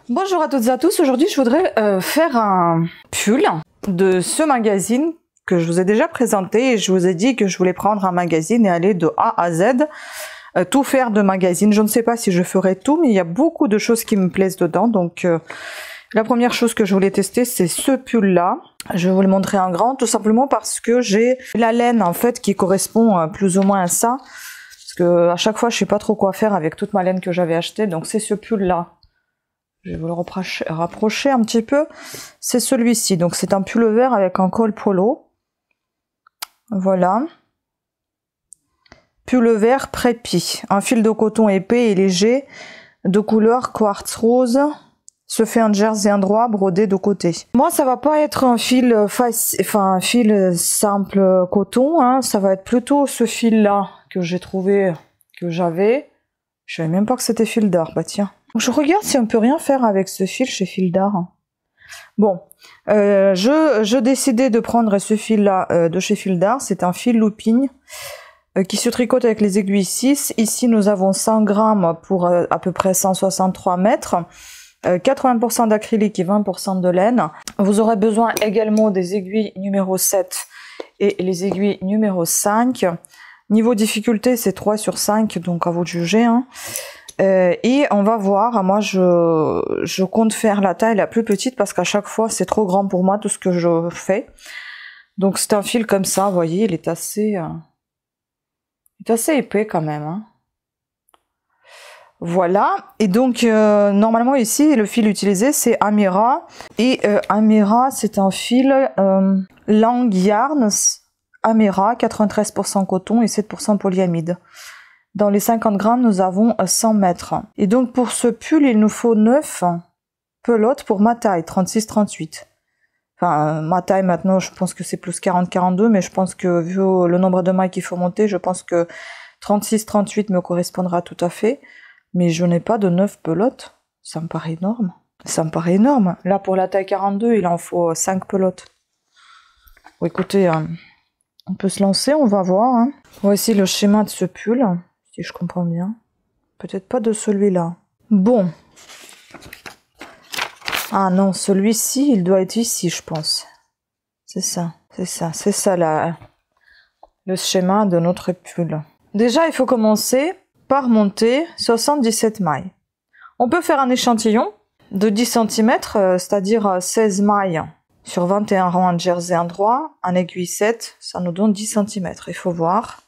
Bonjour à toutes et à tous, aujourd'hui je voudrais faire un pull de ce magazine que je vous ai déjà présenté et je vous ai dit que je voulais prendre un magazine et aller de A à Z, tout faire de magazine. Je ne sais pas si je ferai tout, mais il y a beaucoup de choses qui me plaisent dedans. Donc la première chose que je voulais tester, c'est ce pull là. Je vais vous le montrer en grand, tout simplement parce que j'ai la laine en fait qui correspond plus ou moins à ça. Parce que à chaque fois je sais pas trop quoi faire avec toute ma laine que j'avais achetée, donc c'est ce pull là. Je vais vous le rapprocher un petit peu. C'est celui-ci. Donc c'est un pull vert avec un col polo. Voilà. Pull vert prépi. Un fil de coton épais et léger de couleur quartz rose. Se fait un jersey endroit brodé de côté. Moi ça va pas être un fil un fil simple coton. Hein. Ça va être plutôt ce fil là que j'ai trouvé, que j'avais. Je savais même pas que c'était fil d'art. Bah tiens. Je regarde si on peut rien faire avec ce fil chez Fil d'Art. Bon, je décidais de prendre ce fil-là de chez Fil d'Art. C'est un fil looping qui se tricote avec les aiguilles 6. Ici, nous avons 100 grammes pour à peu près 163 mètres. 80% d'acrylique et 20% de laine. Vous aurez besoin également des aiguilles numéro 7 et les aiguilles numéro 5. Niveau difficulté, c'est 3 sur 5, donc à vous de juger. Hein. Et on va voir, moi je compte faire la taille la plus petite parce qu'à chaque fois c'est trop grand pour moi tout ce que je fais. Donc c'est un fil comme ça, vous voyez, il est assez épais quand même. Hein. Voilà, et donc normalement ici le fil utilisé c'est Amira. Et Amira c'est un fil Lang Yarns Amira, 93% coton et 7% polyamide. Dans les 50 grammes, nous avons 100 mètres. Et donc, pour ce pull, il nous faut 9 pelotes pour ma taille, 36-38. Enfin, ma taille, maintenant, je pense que c'est plus 40-42, mais je pense que, vu le nombre de mailles qu'il faut monter, je pense que 36-38 me correspondra tout à fait. Mais je n'ai pas de 9 pelotes. Ça me paraît énorme. Ça me paraît énorme. Là, pour la taille 42, il en faut 5 pelotes. Bon, écoutez, on peut se lancer, on va voir. Hein. Voici le schéma de ce pull. Si je comprends bien. Peut-être pas de celui-là. Bon. Ah non, celui-ci, il doit être ici, je pense. C'est ça, c'est ça là. Le schéma de notre pull. Déjà, il faut commencer par monter 77 mailles. On peut faire un échantillon de 10 cm, c'est-à-dire 16 mailles sur 21 rangs en jersey endroit, en aiguille 7, ça nous donne 10 cm. Il faut voir.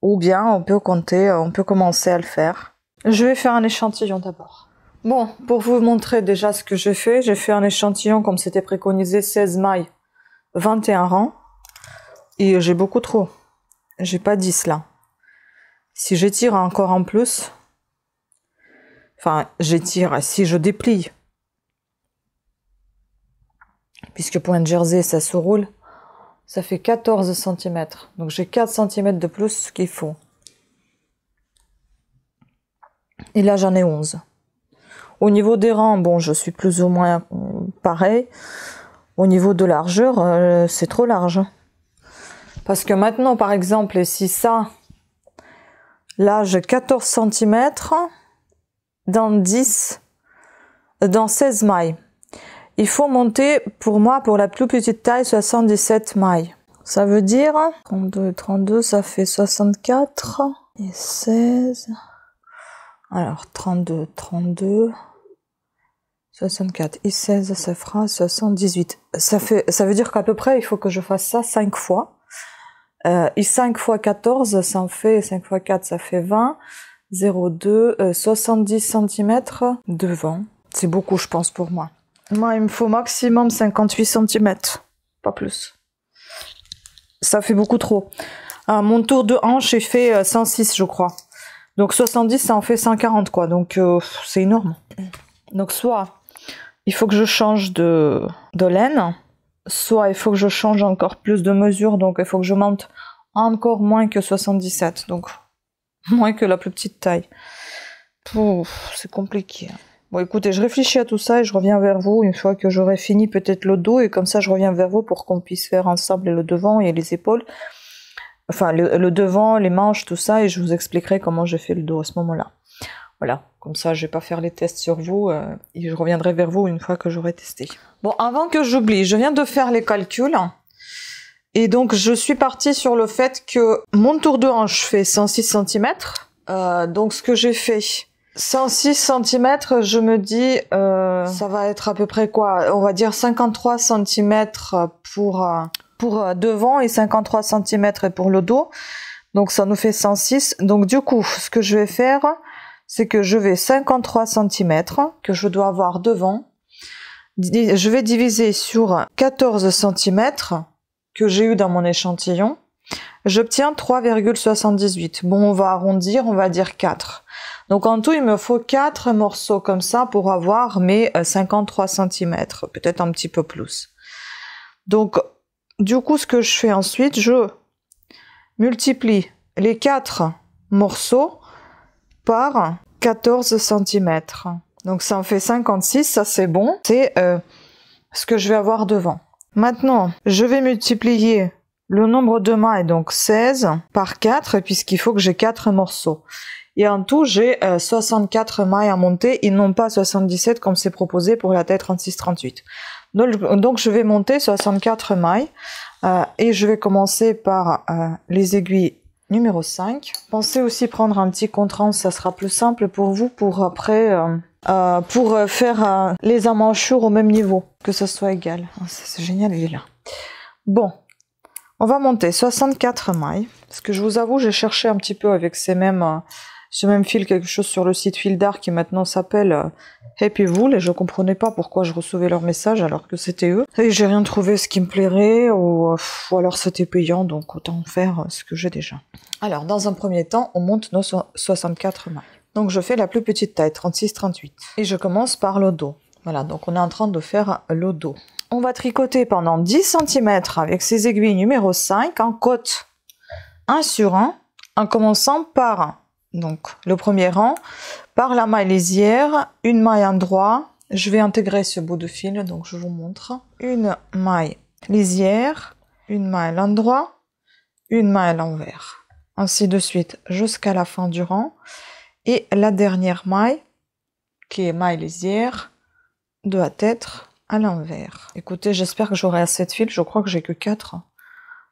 Ou bien on peut compter, on peut commencer à le faire. Je vais faire un échantillon d'abord. Bon, pour vous montrer déjà ce que j'ai fait un échantillon comme c'était préconisé, 16 mailles, 21 rangs. Et j'ai beaucoup trop. J'ai pas 10 là. Si j'étire encore en plus, enfin j'étire, si je déplie, puisque pour un jersey ça se roule, ça fait 14 cm. Donc j'ai 4 cm de plus qu'il faut. Et là j'en ai 11. Au niveau des rangs, bon, je suis plus ou moins pareil. Au niveau de largeur, c'est trop large. Parce que maintenant, par exemple, si ça, là j'ai 14 cm dans 16 mailles. Il faut monter, pour moi, pour la plus petite taille, 77 mailles. Ça veut dire, 32 et 32, ça fait 64 et 16. Alors, 32, 32, 64 et 16, ça fera 78. Ça veut dire qu'à peu près, il faut que je fasse ça 5 fois. Et 5 fois 14, ça en fait, 5 fois 4, ça fait 20. 0,2, 70 cm devant. C'est beaucoup, je pense, pour moi. Moi, il me faut maximum 58 cm, pas plus. Ça fait beaucoup trop. Mon tour de hanche est fait 106, je crois. Donc 70, ça en fait 140, quoi. Donc c'est énorme. Donc soit il faut que je change de laine, soit il faut que je change encore plus de mesure. Donc il faut que je monte encore moins que 77. Donc moins que la plus petite taille. C'est compliqué. Bon, écoutez, je réfléchis à tout ça et je reviens vers vous une fois que j'aurai fini peut-être le dos. Et comme ça, je reviens vers vous pour qu'on puisse faire ensemble le devant et les épaules. Enfin, le devant, les manches, tout ça. Et je vous expliquerai comment j'ai fait le dos à ce moment-là. Voilà, comme ça je vais pas faire les tests sur vous et je reviendrai vers vous une fois que j'aurai testé. Bon, avant que j'oublie, je viens de faire les calculs et donc je suis partie sur le fait que mon tour de hanche fait 106 cm. Donc ce que j'ai fait, 106 cm, je me dis ça va être à peu près quoi, on va dire 53 cm pour devant et 53 cm pour le dos. Donc ça nous fait 106. Donc du coup, ce que je vais faire, c'est que je vais 53 cm que je dois avoir devant. Je vais diviser sur 14 cm que j'ai eu dans mon échantillon. J'obtiens 3,78. Bon, on va arrondir, on va dire 4. Donc en tout, il me faut 4 morceaux comme ça pour avoir mes 53 cm, peut-être un petit peu plus. Donc du coup, ce que je fais ensuite, je multiplie les 4 morceaux par 14 cm. Donc ça en fait 56, ça c'est bon. C'est ce que je vais avoir devant. Maintenant, je vais multiplier le nombre de mailles, donc 16, par 4, puisqu'il faut que j'ai 4 morceaux. Et en tout, j'ai 64 mailles à monter, et non pas 77 comme c'est proposé pour la taille 36-38. Donc je vais monter 64 mailles. Et je vais commencer par les aiguilles numéro 5. Pensez aussi prendre un petit contrant, ça sera plus simple pour vous pour après pour faire les emmanchures au même niveau, que ça soit égal. C'est génial, il est là. Bon, on va monter 64 mailles, parce que je vous avoue, j'ai cherché un petit peu avec ce même fil, quelque chose sur le site Fil d'Art qui maintenant s'appelle Happy Wool, et je comprenais pas pourquoi je recevais leurs messages alors que c'était eux. Et j'ai rien trouvé ce qui me plairait, ou alors c'était payant, donc autant faire ce que j'ai déjà. Alors, dans un premier temps, on monte nos 64 mailles. Donc je fais la plus petite taille, 36-38. Et je commence par le dos. Voilà, donc on est en train de faire le dos. On va tricoter pendant 10 cm avec ces aiguilles numéro 5 en côte 1 sur 1, en commençant par donc le premier rang, par la maille lisière, une maille en droit. Je vais intégrer ce bout de fil, donc je vous montre. Une maille lisière, une maille à l'endroit, une maille à l'envers. Ainsi de suite jusqu'à la fin du rang. Et la dernière maille, qui est maille lisière, doit être à l'envers. Écoutez, j'espère que j'aurai assez de fil. Je crois que j'ai que 4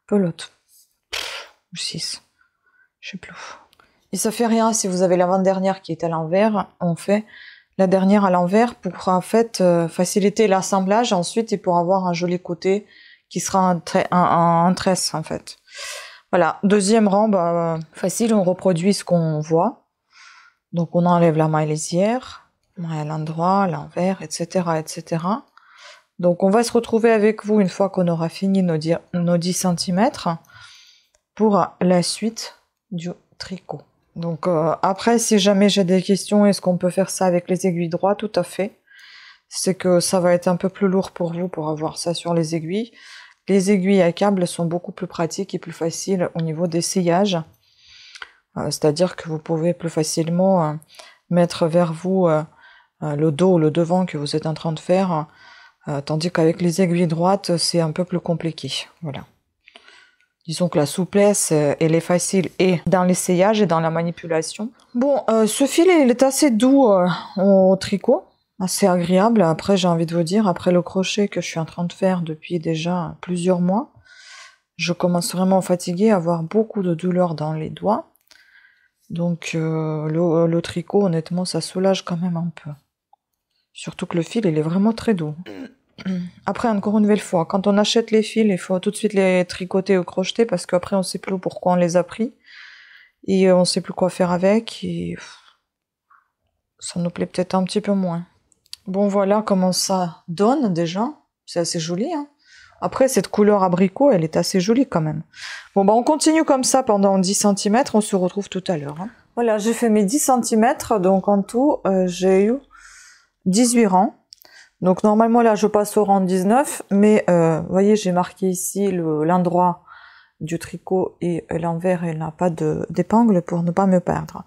pelotes. Ou 6. Je sais plus. Et ça fait rien si vous avez l'avant-dernière qui est à l'envers. On fait la dernière à l'envers pour en fait faciliter l'assemblage ensuite et pour avoir un joli côté qui sera un tresse en fait. Voilà, deuxième rang, bah, facile, on reproduit ce qu'on voit. Donc on enlève la maille lisière, maille à l'endroit, à l'envers, etc., etc. Donc on va se retrouver avec vous une fois qu'on aura fini nos 10 cm pour la suite du tricot. Donc après, si jamais j'ai des questions, est-ce qu'on peut faire ça avec les aiguilles droites? Tout à fait. C'est que ça va être un peu plus lourd pour vous pour avoir ça sur les aiguilles. Les aiguilles à câble sont beaucoup plus pratiques et plus faciles au niveau d'essayage. C'est-à-dire que vous pouvez plus facilement mettre vers vous le dos ou le devant que vous êtes en train de faire, tandis qu'avec les aiguilles droites, c'est un peu plus compliqué. Voilà. Disons que la souplesse, elle est facile et dans l'essayage et dans la manipulation. Bon, ce fil, il est assez doux au tricot, assez agréable. Après, j'ai envie de vous dire, après le crochet que je suis en train de faire depuis déjà plusieurs mois, je commence vraiment à fatiguer, à avoir beaucoup de douleurs dans les doigts. Donc le tricot, honnêtement, ça soulage quand même un peu. Surtout que le fil, il est vraiment très doux. Après, encore une nouvelle fois, quand on achète les fils, il faut tout de suite les tricoter ou crocheter parce qu'après, on ne sait plus pourquoi on les a pris. Et on ne sait plus quoi faire avec. Et ça nous plaît peut-être un petit peu moins. Bon, voilà comment ça donne déjà. C'est assez joli, hein. Après, cette couleur abricot, elle est assez jolie quand même. Bon, bah on continue comme ça pendant 10 cm. On se retrouve tout à l'heure. Hein. Voilà, j'ai fait mes 10 cm. Donc en tout, j'ai eu 18 rangs. Donc normalement, là, je passe au rang 19. Mais vous voyez, j'ai marqué ici l'endroit du tricot et l'envers. Elle n'a pas d'épingle pour ne pas me perdre.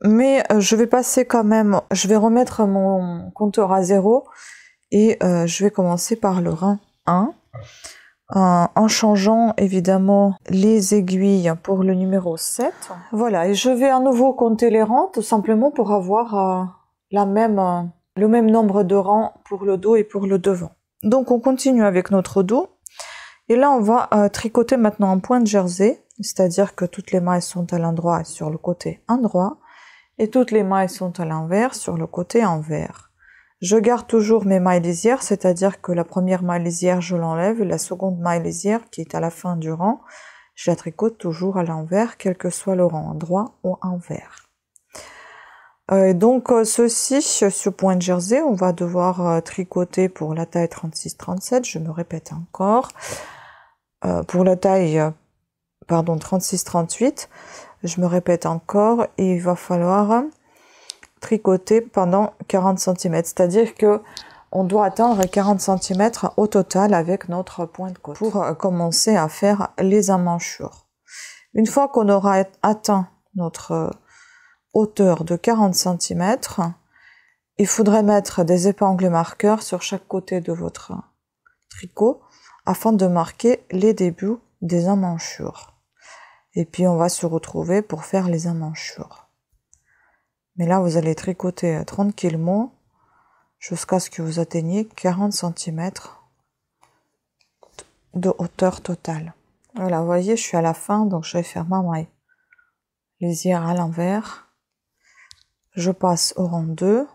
Mais je vais passer quand même... Je vais remettre mon compteur à 0. Et je vais commencer par le rang 1. en changeant évidemment les aiguilles pour le numéro 7. Voilà, et je vais à nouveau compter les rangs, tout simplement pour avoir le même nombre de rangs pour le dos et pour le devant. Donc on continue avec notre dos. Et là, on va tricoter maintenant un point de jersey, c'est-à-dire que toutes les mailles sont à l'endroit et sur le côté endroit, et toutes les mailles sont à l'envers sur le côté envers. Je garde toujours mes mailles lisières, c'est-à-dire que la première maille lisière, je l'enlève, et la seconde maille lisière, qui est à la fin du rang, je la tricote toujours à l'envers, quel que soit le rang, endroit ou envers. Donc ceci, ce point de jersey, on va devoir tricoter pour la taille 36-37, je me répète encore. Pour la taille, 36-38, je me répète encore, et il va falloir tricoter pendant 40 cm, c'est-à-dire que on doit atteindre 40 cm au total avec notre point de côte pour commencer à faire les emmanchures. Une fois qu'on aura atteint notre hauteur de 40 cm, il faudrait mettre des épingles marqueurs sur chaque côté de votre tricot afin de marquer les débuts des emmanchures. Et puis on va se retrouver pour faire les emmanchures. Mais là, vous allez tricoter tranquillement jusqu'à ce que vous atteigniez 40 cm de hauteur totale. Voilà, vous voyez, je suis à la fin, donc je vais faire ma maille lisière à l'envers. Je passe au rang 2.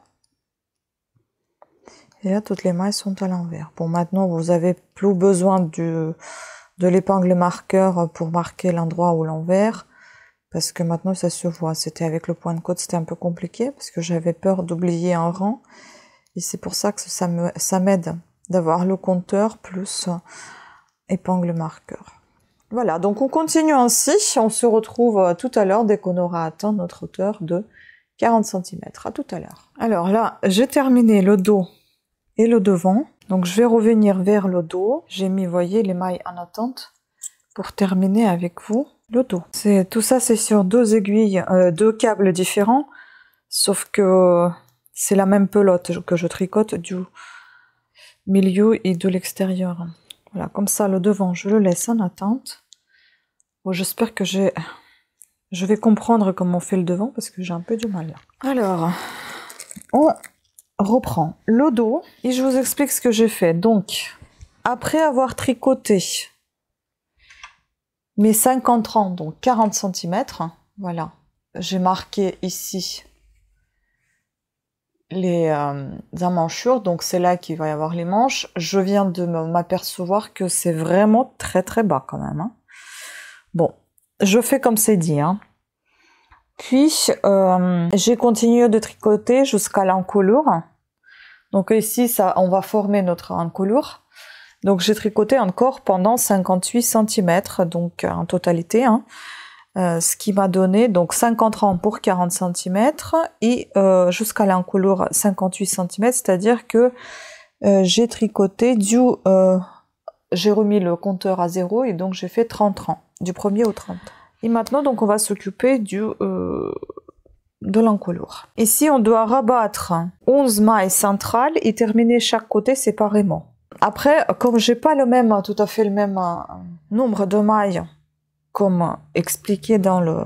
Et là, toutes les mailles sont à l'envers. Bon, maintenant, vous avez plus besoin de l'épingle marqueur pour marquer l'endroit ou l'envers. Parce que maintenant, ça se voit. C'était avec le point de côte, c'était un peu compliqué. Parce que j'avais peur d'oublier un rang. Et c'est pour ça que ça m'aide d'avoir le compteur plus épingle marqueur. Voilà, donc on continue ainsi. On se retrouve tout à l'heure dès qu'on aura atteint notre hauteur de 40 cm. À tout à l'heure. Alors là, j'ai terminé le dos et le devant. Donc je vais revenir vers le dos. J'ai mis, vous voyez, les mailles en attente pour terminer avec vous le dos. Tout ça, c'est sur deux aiguilles, deux câbles différents, sauf que c'est la même pelote que je tricote du milieu et de l'extérieur. Voilà, comme ça, le devant, je le laisse en attente. Bon, j'espère que je vais comprendre comment on fait le devant, parce que j'ai un peu du mal là. Alors, on reprend le dos, et je vous explique ce que j'ai fait. Donc, après avoir tricoté mes 50 rangs, donc 40 cm, voilà, j'ai marqué ici les emmanchures, donc c'est là qu'il va y avoir les manches. Je viens de m'apercevoir que c'est vraiment très très bas quand même, hein. Bon, je fais comme c'est dit, hein. Puis j'ai continué de tricoter jusqu'à l'encolure. Donc ici, on va former notre encolure. Donc j'ai tricoté encore pendant 58 cm, donc en totalité, hein. Ce qui m'a donné donc 50 rangs pour 40 cm et jusqu'à l'encolure 58 cm, c'est-à-dire que j'ai tricoté j'ai remis le compteur à 0 et donc j'ai fait 30 rangs, du 1er au 30. Et maintenant donc on va s'occuper de l'encolure. Ici on doit rabattre 11 mailles centrales et terminer chaque côté séparément. Après, comme j'ai pas tout à fait le même nombre de mailles comme expliqué dans le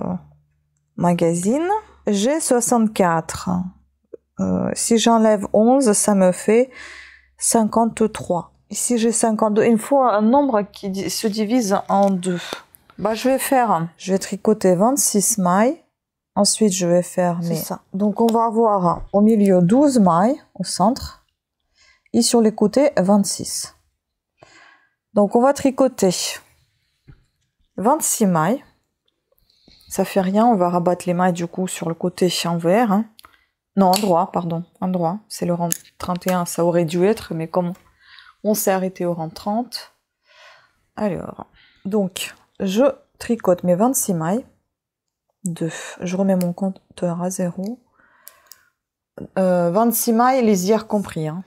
magazine, j'ai 64. Si j'enlève 11, ça me fait 53. Ici, j'ai 52. Il me faut un nombre qui se divise en deux. Bah, je vais tricoter 26 mailles. Ensuite, je vais faire ça. Donc, on va avoir au milieu 12 mailles au centre et sur les côtés 26. Donc, on va tricoter 26 mailles, ça fait rien, on va rabattre les mailles du coup sur le côté envers, hein. Non, endroit, pardon, endroit, c'est le rang 31, ça aurait dû être, mais comme on s'est arrêté au rang 30, alors, donc, je tricote mes 26 mailles, je remets mon compteur à 0, 26 mailles, lisières compris, hein.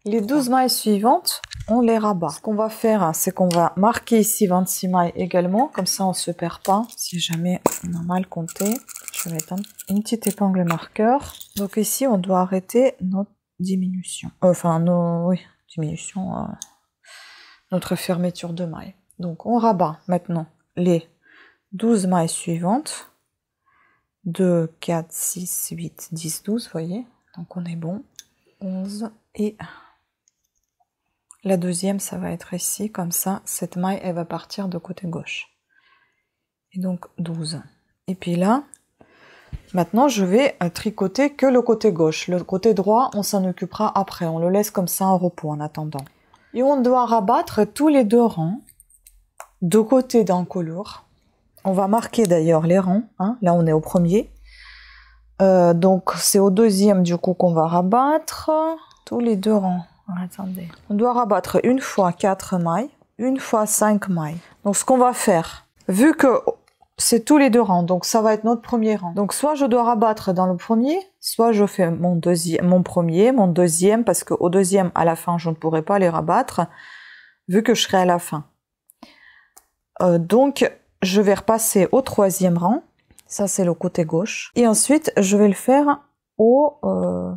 Les 12 mailles suivantes, on les rabat. Ce qu'on va faire, c'est qu'on va marquer ici 26 mailles également. Comme ça, on ne se perd pas. Si jamais on a mal compté, je vais mettre une petite épingle marqueur. Donc ici, on doit arrêter notre diminution. Diminution notre fermeture de maille. Donc on rabat maintenant les 12 mailles suivantes. 2, 4, 6, 8, 10, 12, vous voyez. Donc on est bon. 11 et la deuxième, ça va être ici, comme ça. Cette maille, elle va partir de côté gauche. Et donc 12. Et puis là, maintenant, je vais tricoter que le côté gauche. Le côté droit, on s'en occupera après. On le laisse comme ça en repos en attendant. Et on doit rabattre tous les deux rangs, de côté d'encolure. On va marquer d'ailleurs les rangs. Hein. Là, on est au premier. Donc, c'est au deuxième, du coup, qu'on va rabattre tous les deux rangs. Attendez. On doit rabattre une fois 4 mailles, une fois 5 mailles. Donc, ce qu'on va faire, vu que c'est tous les deux rangs, donc ça va être notre premier rang. Donc, soit je dois rabattre dans le premier, soit je fais mon premier, mon deuxième, parce qu'au deuxième, à la fin, je ne pourrai pas les rabattre, vu que je serai à la fin. Donc, je vais repasser au troisième rang. Ça, c'est le côté gauche. Et ensuite, je vais le faire au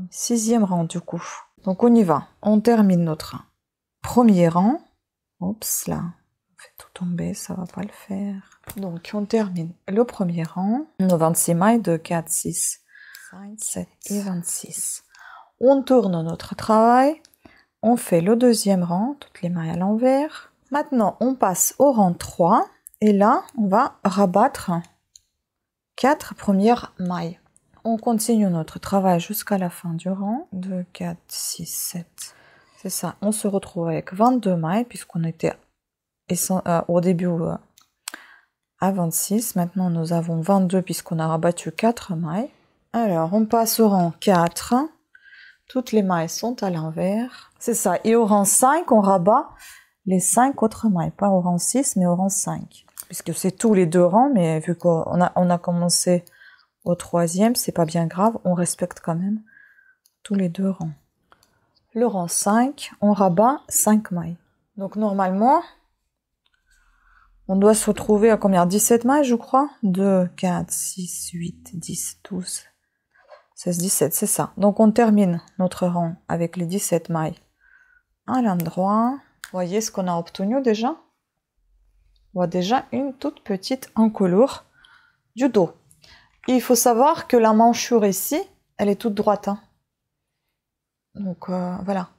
sixième rang, du coup. Donc, on y va. On termine notre premier rang. Oups, là. On fait tout tomber, ça va pas le faire. Donc, on termine le premier rang. Nos 26 mailles de 4, 6, 5, 7 et 26. On tourne notre travail. On fait le deuxième rang, toutes les mailles à l'envers. Maintenant, on passe au rang 3. Et là, on va rabattre 4 premières mailles. On continue notre travail jusqu'à la fin du rang. 2, 4, 6, 7. C'est ça. On se retrouve avec 22 mailles puisqu'on était au début à 26. Maintenant, nous avons 22 puisqu'on a rabattu 4 mailles. Alors, on passe au rang 4. Toutes les mailles sont à l'envers. C'est ça. Et au rang 5, on rabat les 5 autres mailles. Pas au rang 6, mais au rang 5. Puisque c'est tous les deux rangs, mais vu qu'on a commencé au troisième, c'est pas bien grave, on respecte quand même tous les deux rangs. Le rang 5, on rabat 5 mailles. Donc normalement, on doit se retrouver à combien? 17 mailles, je crois. 2, 4, 6, 8, 10, 12, 16, 17, c'est ça. Donc on termine notre rang avec les 17 mailles à l'endroit. Vous voyez ce qu'on a obtenu déjà? On voit déjà une toute petite encolure du dos. Et il faut savoir que la manchure ici, elle est toute droite. Hein. Donc voilà.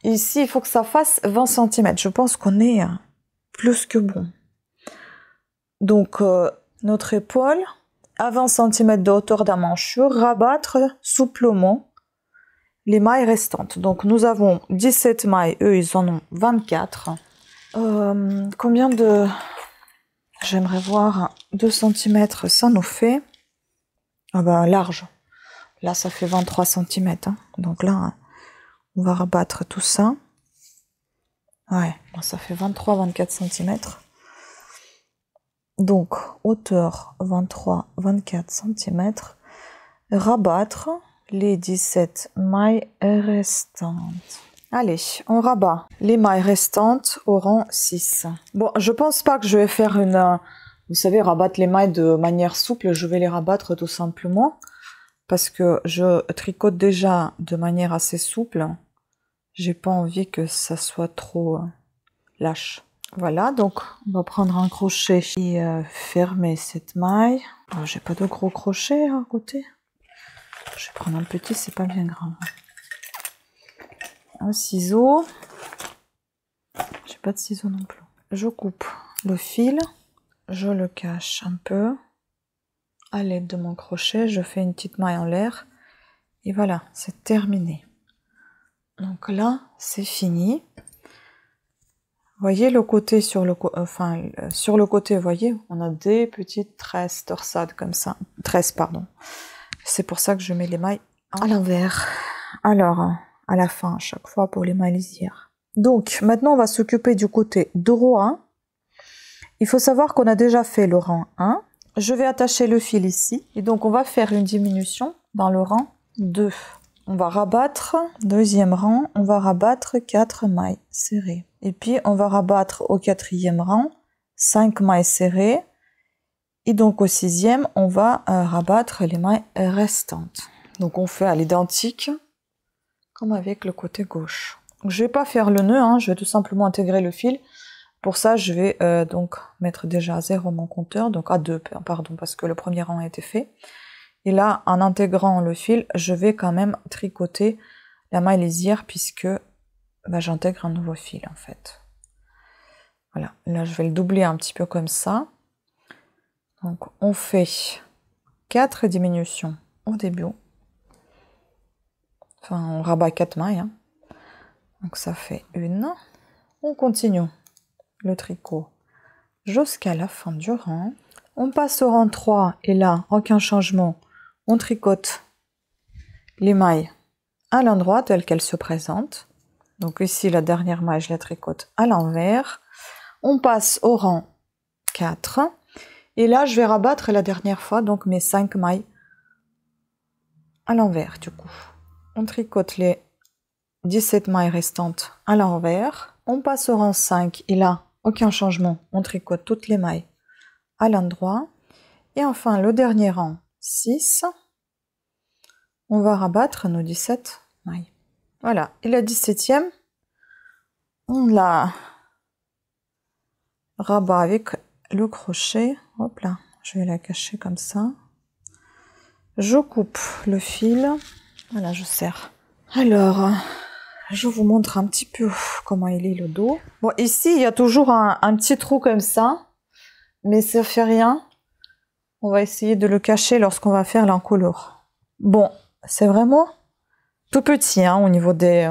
Et ici, il faut que ça fasse 20 cm. Je pense qu'on est plus que bon. Donc notre épaule, à 20 cm de hauteur de la manchure, rabattre souplement les mailles restantes. Donc nous avons 17 mailles, eux ils en ont 24. Combien de... J'aimerais voir 2 cm, ça nous fait... Ah ben large. Là ça fait 23 cm. Hein. Donc là, on va rabattre tout ça. Ouais, ça fait 23-24 cm. Donc hauteur 23-24 cm. Rabattre les 17 mailles restantes. Allez, on rabat les mailles restantes au rang 6. Bon, je pense pas que je vais faire une... Vous savez, rabattre les mailles de manière souple. Je vais les rabattre tout simplement. Parce que je tricote déjà de manière assez souple. J'ai pas envie que ça soit trop lâche. Voilà, donc on va prendre un crochet et fermer cette maille. Oh, j'ai pas de gros crochet à côté. Je vais prendre un petit, c'est pas bien grave. Un ciseau. J'ai pas de ciseaux non plus. Je coupe le fil. Je le cache un peu. À l'aide de mon crochet, je fais une petite maille en l'air. Et voilà, c'est terminé. Donc là, c'est fini. Voyez le côté sur le sur le côté, vous voyez, on a des petites tresses torsades comme ça. Tresses, pardon. C'est pour ça que je mets les mailles à l'envers. Alors, à la fin, à chaque fois pour les mailles lisières. Donc, maintenant, on va s'occuper du côté droit. Il faut savoir qu'on a déjà fait le rang 1. Je vais attacher le fil ici. Et donc, on va faire une diminution dans le rang 2. On va rabattre, deuxième rang, on va rabattre 4 mailles serrées. Et puis, on va rabattre au quatrième rang 5 mailles serrées. Et donc, au sixième, on va rabattre les mailles restantes. Donc, on fait à l'identique, comme avec le côté gauche. Je vais pas faire le nœud, hein, je vais tout simplement intégrer le fil. Pour ça, je vais donc mettre déjà à 0 mon compteur, donc à 2, pardon, parce que le premier rang a été fait. Et là, en intégrant le fil, je vais quand même tricoter la maille lisière puisque bah, j'intègre un nouveau fil en fait. Voilà, là je vais le doubler un petit peu comme ça. Donc on fait 4 diminutions au début. Enfin, on rabat 4 mailles. Hein. Donc ça fait une. On continue le tricot jusqu'à la fin du rang. On passe au rang 3 et là, aucun changement. On tricote les mailles à l'endroit tel qu'elles se présentent. Donc ici, la dernière maille, je la tricote à l'envers. On passe au rang 4. Et là, je vais rabattre la dernière fois, donc mes 5 mailles à l'envers du coup. On tricote les 17 mailles restantes à l'envers. On passe au rang 5 et là, aucun changement. On tricote toutes les mailles à l'endroit. Et enfin, le dernier rang 6. On va rabattre nos 17 mailles. Voilà. Et la 17e, on la rabat avec le crochet. Hop là, je vais la cacher comme ça. Je coupe le fil. Voilà, je serre. Alors, je vous montre un petit peu comment il est le dos. Bon, ici, il y a toujours un petit trou comme ça, mais ça fait rien. On va essayer de le cacher lorsqu'on va faire l'encolure. Bon, c'est vraiment tout petit hein, au niveau des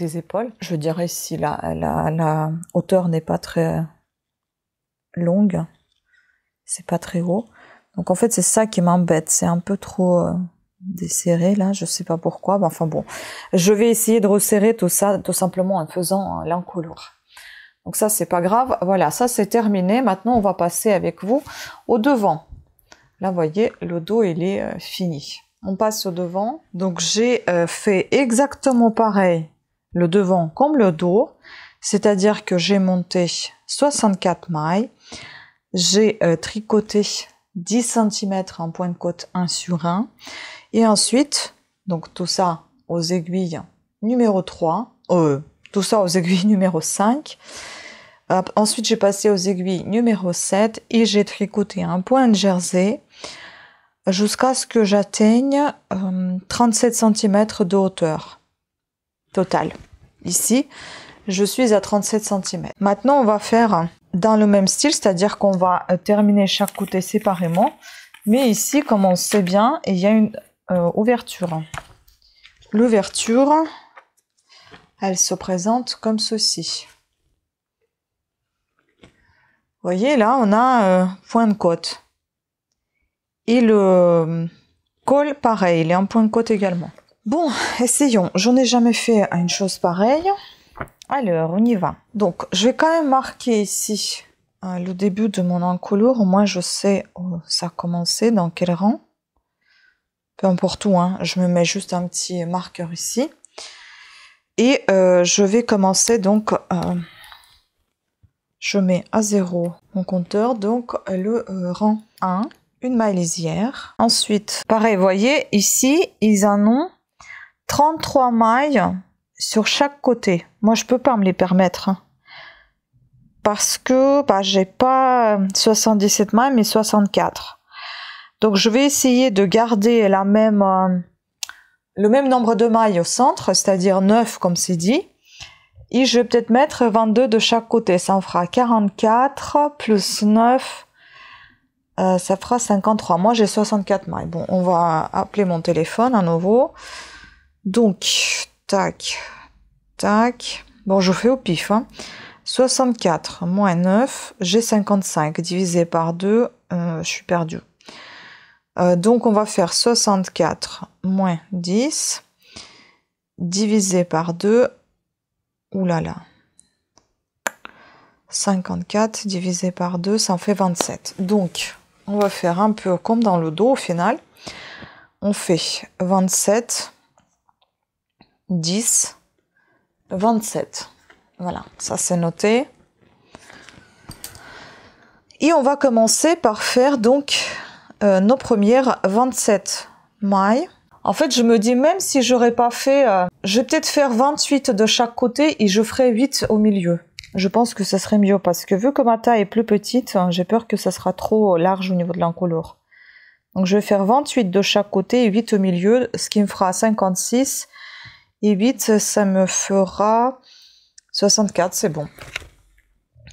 épaules. Je dirais si la hauteur n'est pas très longue, c'est pas très haut. Donc en fait, c'est ça qui m'embête. C'est un peu trop desserré là, je sais pas pourquoi. Mais enfin bon, je vais essayer de resserrer tout ça tout simplement en faisant l'encolure. Donc ça, c'est pas grave. Voilà, ça c'est terminé. Maintenant, on va passer avec vous au devant. Là, vous voyez, le dos, il est fini. On passe au devant. Donc j'ai fait exactement pareil, le devant comme le dos. C'est-à-dire que j'ai monté 64 mailles. J'ai tricoté 10 cm en point de côte 1 sur 1. Et ensuite, donc tout ça aux aiguilles numéro 3. Tout ça aux aiguilles numéro 5. Ensuite, j'ai passé aux aiguilles numéro 7 et j'ai tricoté un point de jersey jusqu'à ce que j'atteigne 37 cm de hauteur totale. Ici, je suis à 37 cm. Maintenant, on va faire dans le même style, c'est-à-dire qu'on va terminer chaque côté séparément. Mais ici, comme on sait bien, il y a une ouverture. L'ouverture, elle se présente comme ceci. Vous voyez, là, on a point de côte. Et le col, pareil, il est en point de côte également. Bon, essayons. J'en ai jamais fait une chose pareille. Alors, on y va. Donc, je vais quand même marquer ici le début de mon encolure. Au moins, je sais où ça a commencé, dans quel rang. Peu importe où, hein. Je me mets juste un petit marqueur ici. Et je vais commencer donc... je mets à 0 mon compteur, donc le rang 1, une maille lisière. Ensuite, pareil, vous voyez, ici, ils en ont 33 mailles sur chaque côté. Moi, je peux pas me les permettre. Hein, parce que bah, j'ai pas 77 mailles, mais 64. Donc, je vais essayer de garder le même nombre de mailles au centre, c'est-à-dire 9, comme c'est dit. Et je vais peut-être mettre 22 de chaque côté. Ça en fera 44 plus 9. Ça fera 53. Moi, j'ai 64 mailles. Bon, on va appeler mon téléphone à nouveau. Donc, tac, tac. Bon, je fais au pif. Hein. 64 moins 9. J'ai 55. Divisé par 2, je suis perdue. Donc, on va faire 64 moins 10. Divisé par 2. Ouh là là. 54 divisé par 2, ça en fait 27. Donc, on va faire un peu comme dans le dos au final. On fait 27, 10, 27. Voilà, ça c'est noté. Et on va commencer par faire donc nos premières 27 mailles. En fait, je me dis, même si j'aurais pas fait... je vais peut-être faire 28 de chaque côté et je ferai 8 au milieu. Je pense que ça serait mieux parce que vu que ma taille est plus petite, j'ai peur que ça sera trop large au niveau de l'encolure. Donc je vais faire 28 de chaque côté et 8 au milieu, ce qui me fera 56. Et 8, ça me fera 64, c'est bon.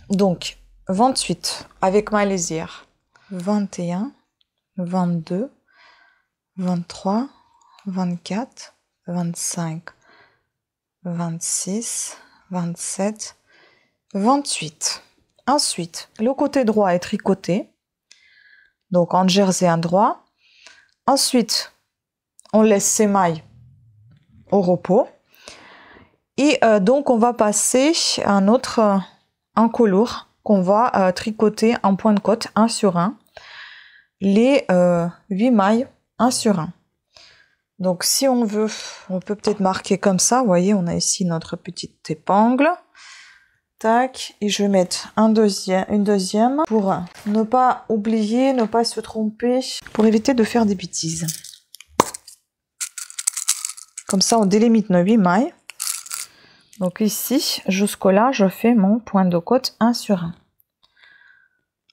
Donc, 28 avec ma lisière. 21, 22, 23, 24, 25, 26, 27, 28. Ensuite, le côté droit est tricoté. Donc, en jersey endroit. Ensuite, on laisse ces mailles au repos. Et donc, on va passer à un autre encolure qu'on va tricoter en point de côte 1 sur 1. Les 8 mailles 1 sur 1. Donc, si on veut, on peut peut-être marquer comme ça. Vous voyez, on a ici notre petite épingle. Tac. Et je vais mettre une deuxième pour ne pas oublier, ne pas se tromper, pour éviter de faire des bêtises. Comme ça, on délimite nos 8 mailles. Donc ici, jusqu'au là, je fais mon point de côte 1 sur 1.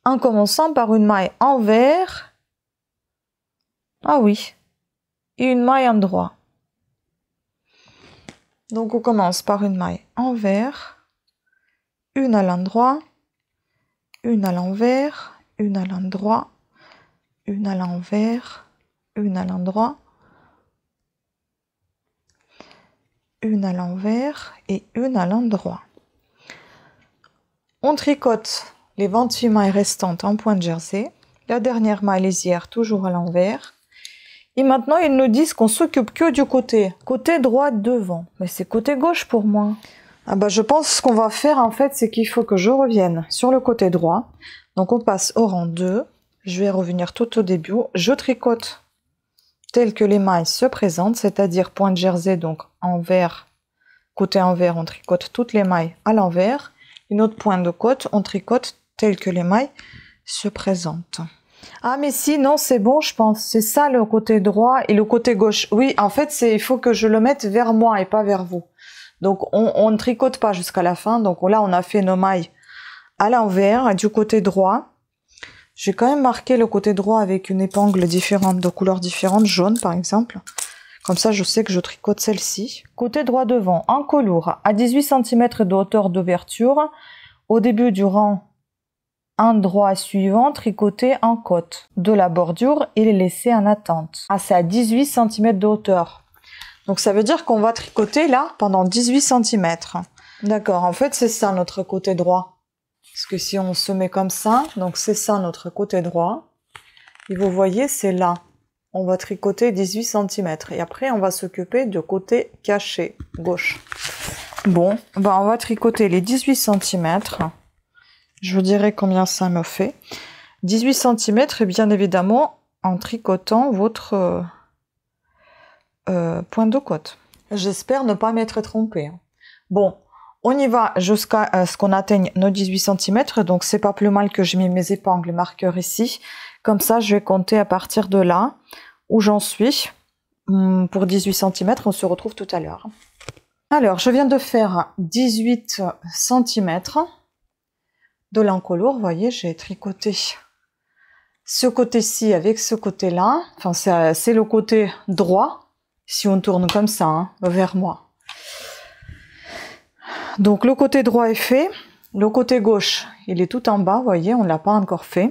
En commençant par une maille envers. Ah oui. Et une maille endroit. Donc on commence par une maille envers, une à l'endroit, une à l'envers, une à l'endroit, une à l'envers, une à l'endroit, une à l'envers et une à l'endroit. On tricote les 28 mailles restantes en point de jersey, la dernière maille lisière toujours à l'envers. Et maintenant, ils nous disent qu'on s'occupe que du côté droit devant. Mais c'est côté gauche pour moi. Ah bah, je pense que ce qu'on va faire, en fait, c'est qu'il faut que je revienne sur le côté droit. Donc, on passe au rang 2. Je vais revenir tout au début. Je tricote tel que les mailles se présentent, c'est-à-dire point de jersey, donc envers, côté envers, on tricote toutes les mailles à l'envers. Une autre point de côte, on tricote tel que les mailles se présentent. Ah mais si, non, c'est bon, je pense. C'est ça le côté droit et le côté gauche. Oui, en fait, il faut que je le mette vers moi et pas vers vous. Donc, on ne tricote pas jusqu'à la fin. Donc là, on a fait nos mailles à l'envers du côté droit. J'ai quand même marqué le côté droit avec une épingle différente, de couleurs différentes, jaune par exemple. Comme ça, je sais que je tricote celle-ci. Côté droit devant, encolure à 18 cm de hauteur d'ouverture. Au début du rang endroit suivant, tricoter en côte de la bordure et les laisser en attente. Ah, c'est à 18 cm de hauteur. Donc ça veut dire qu'on va tricoter là pendant 18 cm. D'accord, en fait c'est ça notre côté droit. Parce que si on se met comme ça, donc c'est ça notre côté droit. Et vous voyez, c'est là. On va tricoter 18 cm. Et après, on va s'occuper du côté caché, gauche. Bon, ben on va tricoter les 18 cm. Je vous dirai combien ça me fait. 18 cm, et bien évidemment, en tricotant votre point de côte. J'espère ne pas m'être trompée. Bon, on y va jusqu'à ce qu'on atteigne nos 18 cm. Donc, c'est pas plus mal que je mets mes épingles marqueurs ici. Comme ça, je vais compter à partir de là où j'en suis. Pour 18 cm, on se retrouve tout à l'heure. Alors, je viens de faire 18 cm. De l'encolure, vous voyez, j'ai tricoté ce côté-ci avec ce côté-là. Enfin, c'est le côté droit, si on tourne comme ça, hein, vers moi. Donc, le côté droit est fait. Le côté gauche, il est tout en bas, vous voyez, on ne l'a pas encore fait.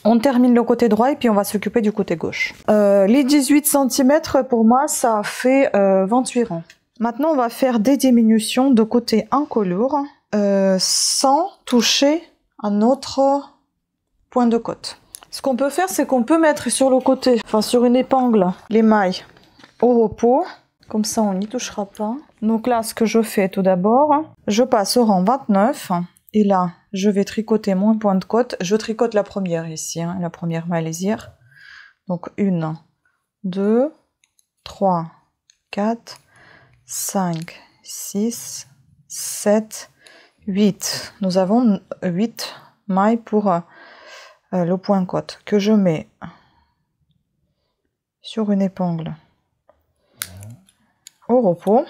On termine le côté droit et puis on va s'occuper du côté gauche. Les 18 cm, pour moi, ça fait 28 rangs. Maintenant, on va faire des diminutions de côté encolure. Sans toucher à notre point de côte. Ce qu'on peut faire, c'est qu'on peut mettre sur le côté, enfin sur une épingle, les mailles au repos. Comme ça, on n'y touchera pas. Donc là, ce que je fais tout d'abord, je passe au rang 29. Et là, je vais tricoter mon point de côte. Je tricote la première ici, hein, la première maille lisière. Donc 1, 2, 3, 4, 5, 6, 7, 8. Nous avons 8 mailles pour le point côte que je mets sur une épingle au repos.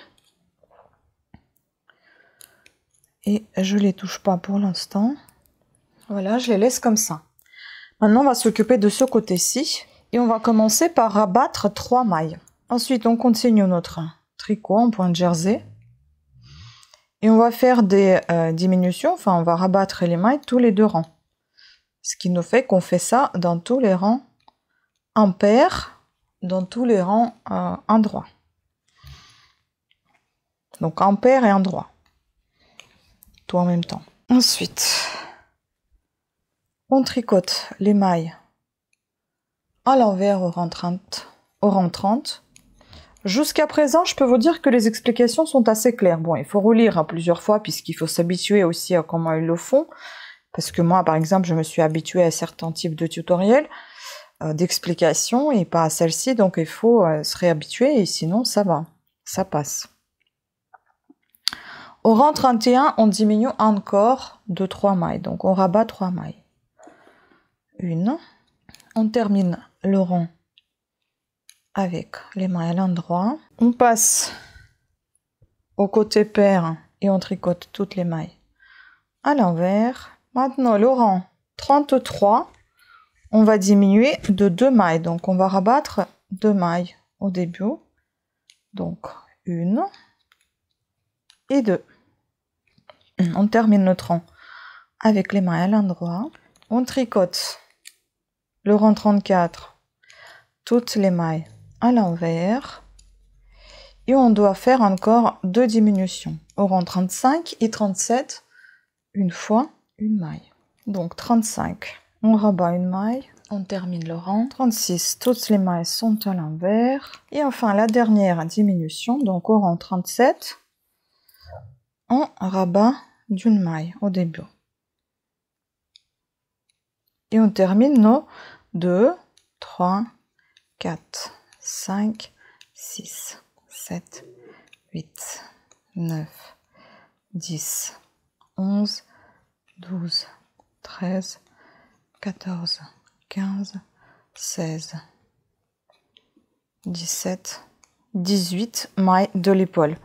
Et je les touche pas pour l'instant. Voilà, je les laisse comme ça. Maintenant, on va s'occuper de ce côté-ci. Et on va commencer par rabattre 3 mailles. Ensuite, on continue notre tricot en point de jersey. Et on va faire des diminutions. Enfin, on va rabattre les mailles tous les 2 rangs. Ce qui nous fait qu'on fait ça dans tous les rangs impairs, dans tous les rangs endroits. Donc, impair et endroit. Tout en même temps. Ensuite, on tricote les mailles à l'envers au rang 30. Jusqu'à présent, je peux vous dire que les explications sont assez claires. Bon, il faut relire plusieurs fois puisqu'il faut s'habituer aussi à comment ils le font. Parce que moi, par exemple, je me suis habituée à certains types de tutoriels, d'explications et pas à celle-ci. Donc, il faut se réhabituer et sinon, ça va. Ça passe. Au rang 31, on diminue encore de 3 mailles. Donc, on rabat 3 mailles. Une. On termine le rang avec les mailles à l'endroit. On passe au côté pair et on tricote toutes les mailles à l'envers. Maintenant, le rang 33, on va diminuer de 2 mailles. Donc, on va rabattre 2 mailles au début. Donc, 1 et 2. On termine notre rang avec les mailles à l'endroit. On tricote le rang 34, toutes les mailles à l'envers. Et on doit faire encore 2 diminutions. Au rang 35 et 37, une fois une maille. Donc 35, on rabat une maille, on termine le rang. 36, toutes les mailles sont à l'envers. Et enfin la dernière diminution, donc au rang 37, on rabat d'une maille au début. Et on termine nos 2, 3, 4, 5, 6, 7, 8, 9, 10, 11, 12, 13, 14, 15, 16, 17, 18 mailles de l'épaule.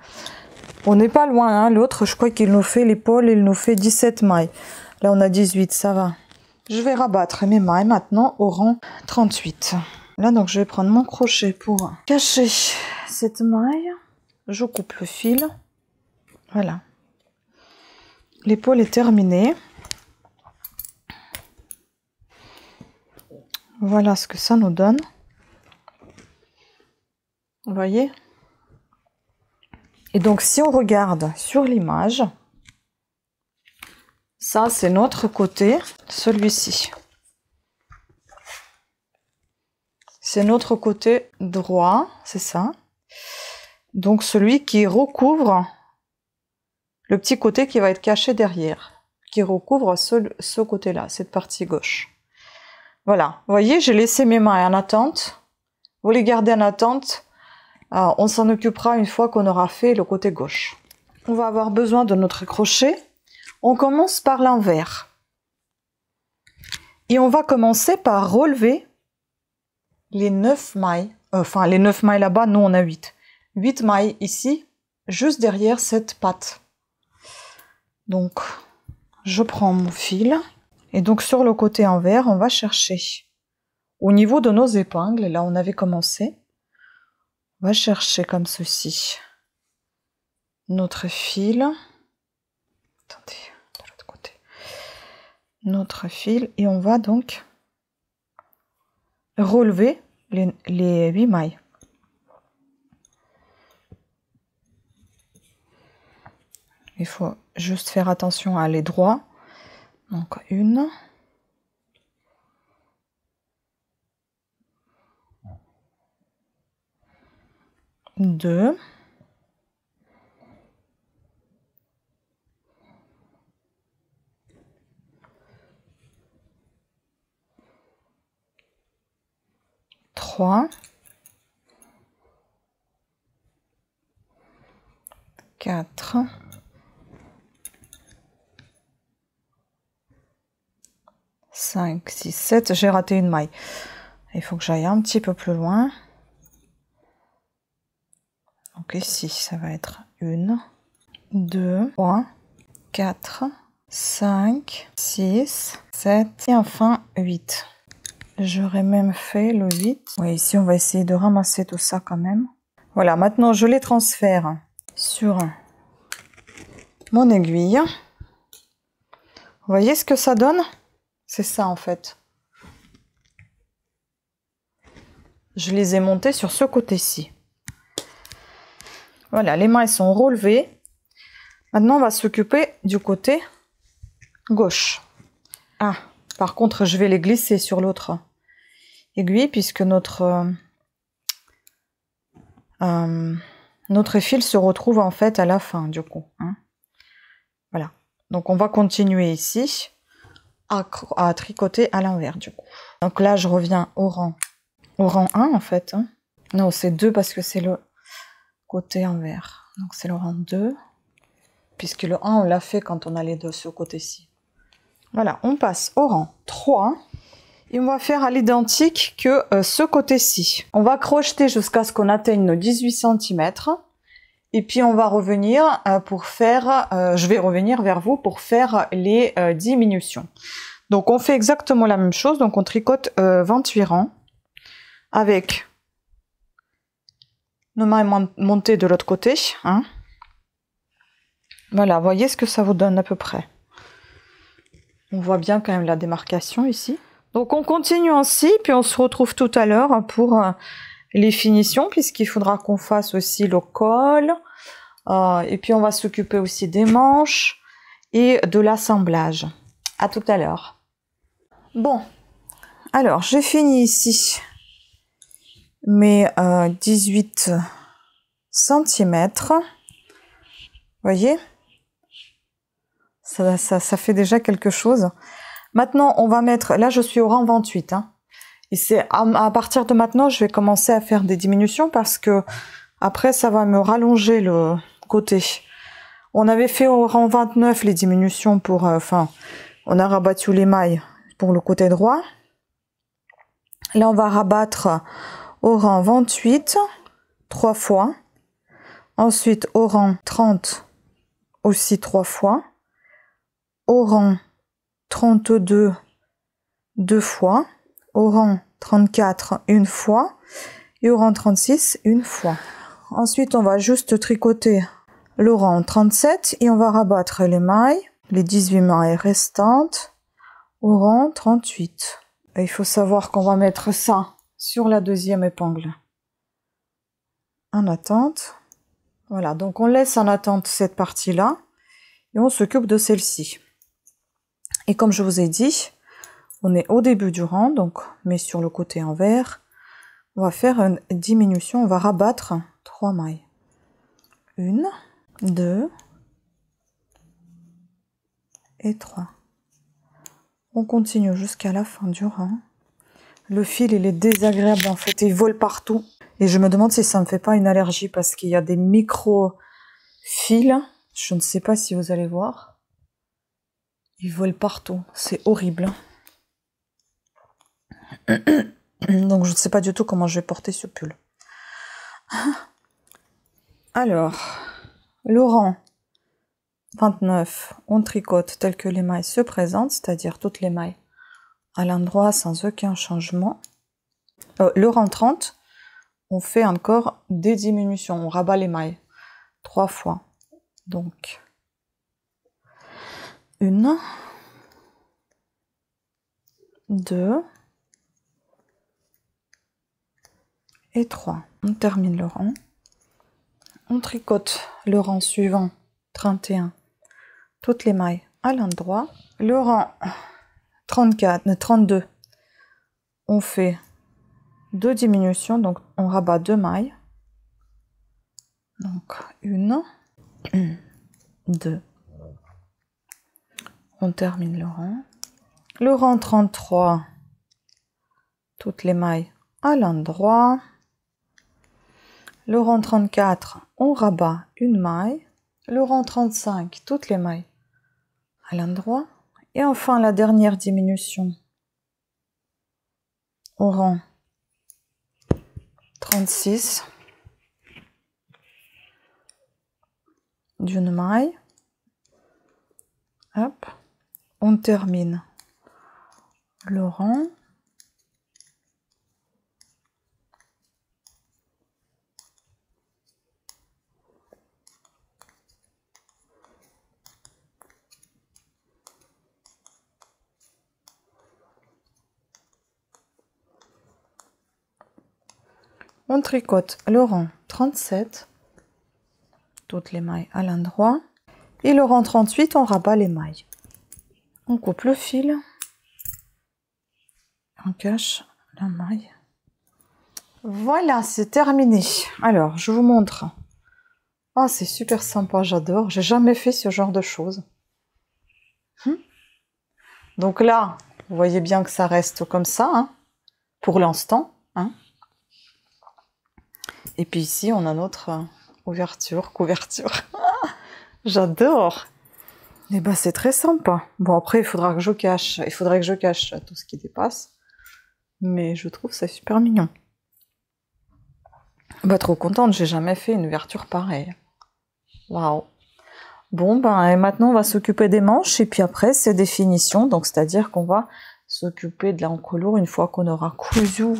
On n'est pas loin, hein. L'autre, je crois qu'il nous fait l'épaule, il nous fait 17 mailles. Là, on a 18, ça va. Je vais rabattre mes mailles maintenant au rang 38. Là, donc, je vais prendre mon crochet pour cacher cette maille. Je coupe le fil. Voilà. L'épaule est terminée. Voilà ce que ça nous donne. Vous voyez? Et donc, si on regarde sur l'image, ça, c'est notre côté, celui-ci. C'est notre côté droit, c'est ça. Donc, celui qui recouvre le petit côté qui va être caché derrière, qui recouvre ce côté-là, cette partie gauche. Voilà, vous voyez, j'ai laissé mes mailles en attente. Vous les gardez en attente. On s'en occupera une fois qu'on aura fait le côté gauche. On va avoir besoin de notre crochet. On commence par l'envers. Et on va commencer par relever les 9 mailles. Enfin, les 9 mailles là-bas, nous on a 8. 8 mailles ici, juste derrière cette patte. Donc, je prends mon fil. Et donc, sur le côté envers, on va chercher. Au niveau de nos épingles, là on avait commencé. On va chercher comme ceci notre fil. Attendez, de l'autre côté. Notre fil. Et on va donc relever les 8 mailles. Il faut juste faire attention à aller droit. Donc 1. 2. 3. 4. 5, 6, 7. J'ai raté une maille. Il faut que j'aille un petit peu plus loin. Donc ici, ça va être 1, 2, 3, 4, 5, 6, 7 et enfin 8. J'aurais même fait le 8. Oui, ici, on va essayer de ramasser tout ça quand même. Voilà, maintenant, je les transfère sur mon aiguille. Vous voyez ce que ça donne? C'est ça, en fait. Je les ai montés sur ce côté-ci. Voilà, les mailles sont relevées. Maintenant, on va s'occuper du côté gauche. Ah, par contre, je vais les glisser sur l'autre aiguille puisque notre fil se retrouve en fait à la fin du coup. Hein. Voilà. Donc, on va continuer ici à tricoter à l'envers du coup. Donc là, je reviens au rang 1 en fait. Hein. Non, c'est 2 parce que c'est le côté envers. Donc, c'est le rang 2. Puisque le 1, on l'a fait quand on allait de ce côté-ci. Voilà, on passe au rang 3. Et on va faire à l'identique que ce côté-ci. On va crocheter jusqu'à ce qu'on atteigne nos 18 cm. Et puis on va revenir pour faire... je vais revenir vers vous pour faire les diminutions. Donc on fait exactement la même chose. Donc on tricote 28 rangs. Avec nos mailles montées de l'autre côté. Hein. Voilà, voyez ce que ça vous donne à peu près. On voit bien quand même la démarcation ici. Donc on continue ainsi, puis on se retrouve tout à l'heure pour les finitions, puisqu'il faudra qu'on fasse aussi le col. Et puis on va s'occuper aussi des manches et de l'assemblage. À tout à l'heure. Bon, alors j'ai fini ici mes 18 cm. Vous voyez ? Ça fait déjà quelque chose. Maintenant, on va mettre... Là, je suis au rang 28. Hein, et c'est à partir de maintenant, je vais commencer à faire des diminutions parce que après, ça va me rallonger le côté. On avait fait au rang 29 les diminutions pour... Enfin, on a rabattu les mailles pour le côté droit. Là, on va rabattre au rang 28 3 fois. Ensuite, au rang 30 aussi 3 fois. Au rang 32 2 fois, au rang 34 une fois et au rang 36 une fois. Ensuite, on va juste tricoter le rang 37 et on va rabattre les mailles, les 18 mailles restantes au rang 38. Et il faut savoir qu'on va mettre ça sur la deuxième épingle en attente. Voilà, donc on laisse en attente cette partie-là et on s'occupe de celle-ci. Et comme je vous ai dit, on est au début du rang, donc mais sur le côté envers, on va faire une diminution, on va rabattre 3 mailles. 1, 2 et 3. On continue jusqu'à la fin du rang. Le fil, il est désagréable en fait, il vole partout. Et je me demande si ça ne me fait pas une allergie parce qu'il y a des micro-fils. Je ne sais pas si vous allez voir. Ils volent partout, c'est horrible. Donc je ne sais pas du tout comment je vais porter ce pull. Alors, le rang 29, on tricote tel que les mailles se présentent, c'est-à-dire toutes les mailles à l'endroit sans aucun changement. Le rang 30, on fait encore des diminutions, on rabat les mailles 3 fois. Donc, 1, 2 et 3. On termine le rang. On tricote le rang suivant, 31, toutes les mailles à l'endroit. Le rang 32, on fait 2 diminutions, donc on rabat 2 mailles. Donc 1, 2. On termine le rang. Le rang 33, toutes les mailles à l'endroit. Le rang 34, on rabat une maille. Le rang 35, toutes les mailles à l'endroit. Et enfin la dernière diminution au rang 36. d'une maille. Hop. On termine le rang. On tricote le rang 37, toutes les mailles à l'endroit, et le rang 38, on rabat les mailles. On coupe le fil, on cache la maille. Voilà, c'est terminé. Alors, je vous montre. Oh, c'est super sympa, j'adore. J'ai jamais fait ce genre de choses. Donc là, vous voyez bien que ça reste comme ça, hein, pour l'instant. Hein. Et puis ici, on a notre ouverture, couverture. J'adore. Et ben, c'est très sympa. Bon, après, il faudrait que je cache tout ce qui dépasse. Mais je trouve ça super mignon. Bah, trop contente, j'ai jamais fait une ouverture pareille. Waouh. Bon, ben, et maintenant, on va s'occuper des manches. Et puis après, c'est des finitions. Donc, c'est-à-dire qu'on va s'occuper de l'encolure une fois qu'on aura cousu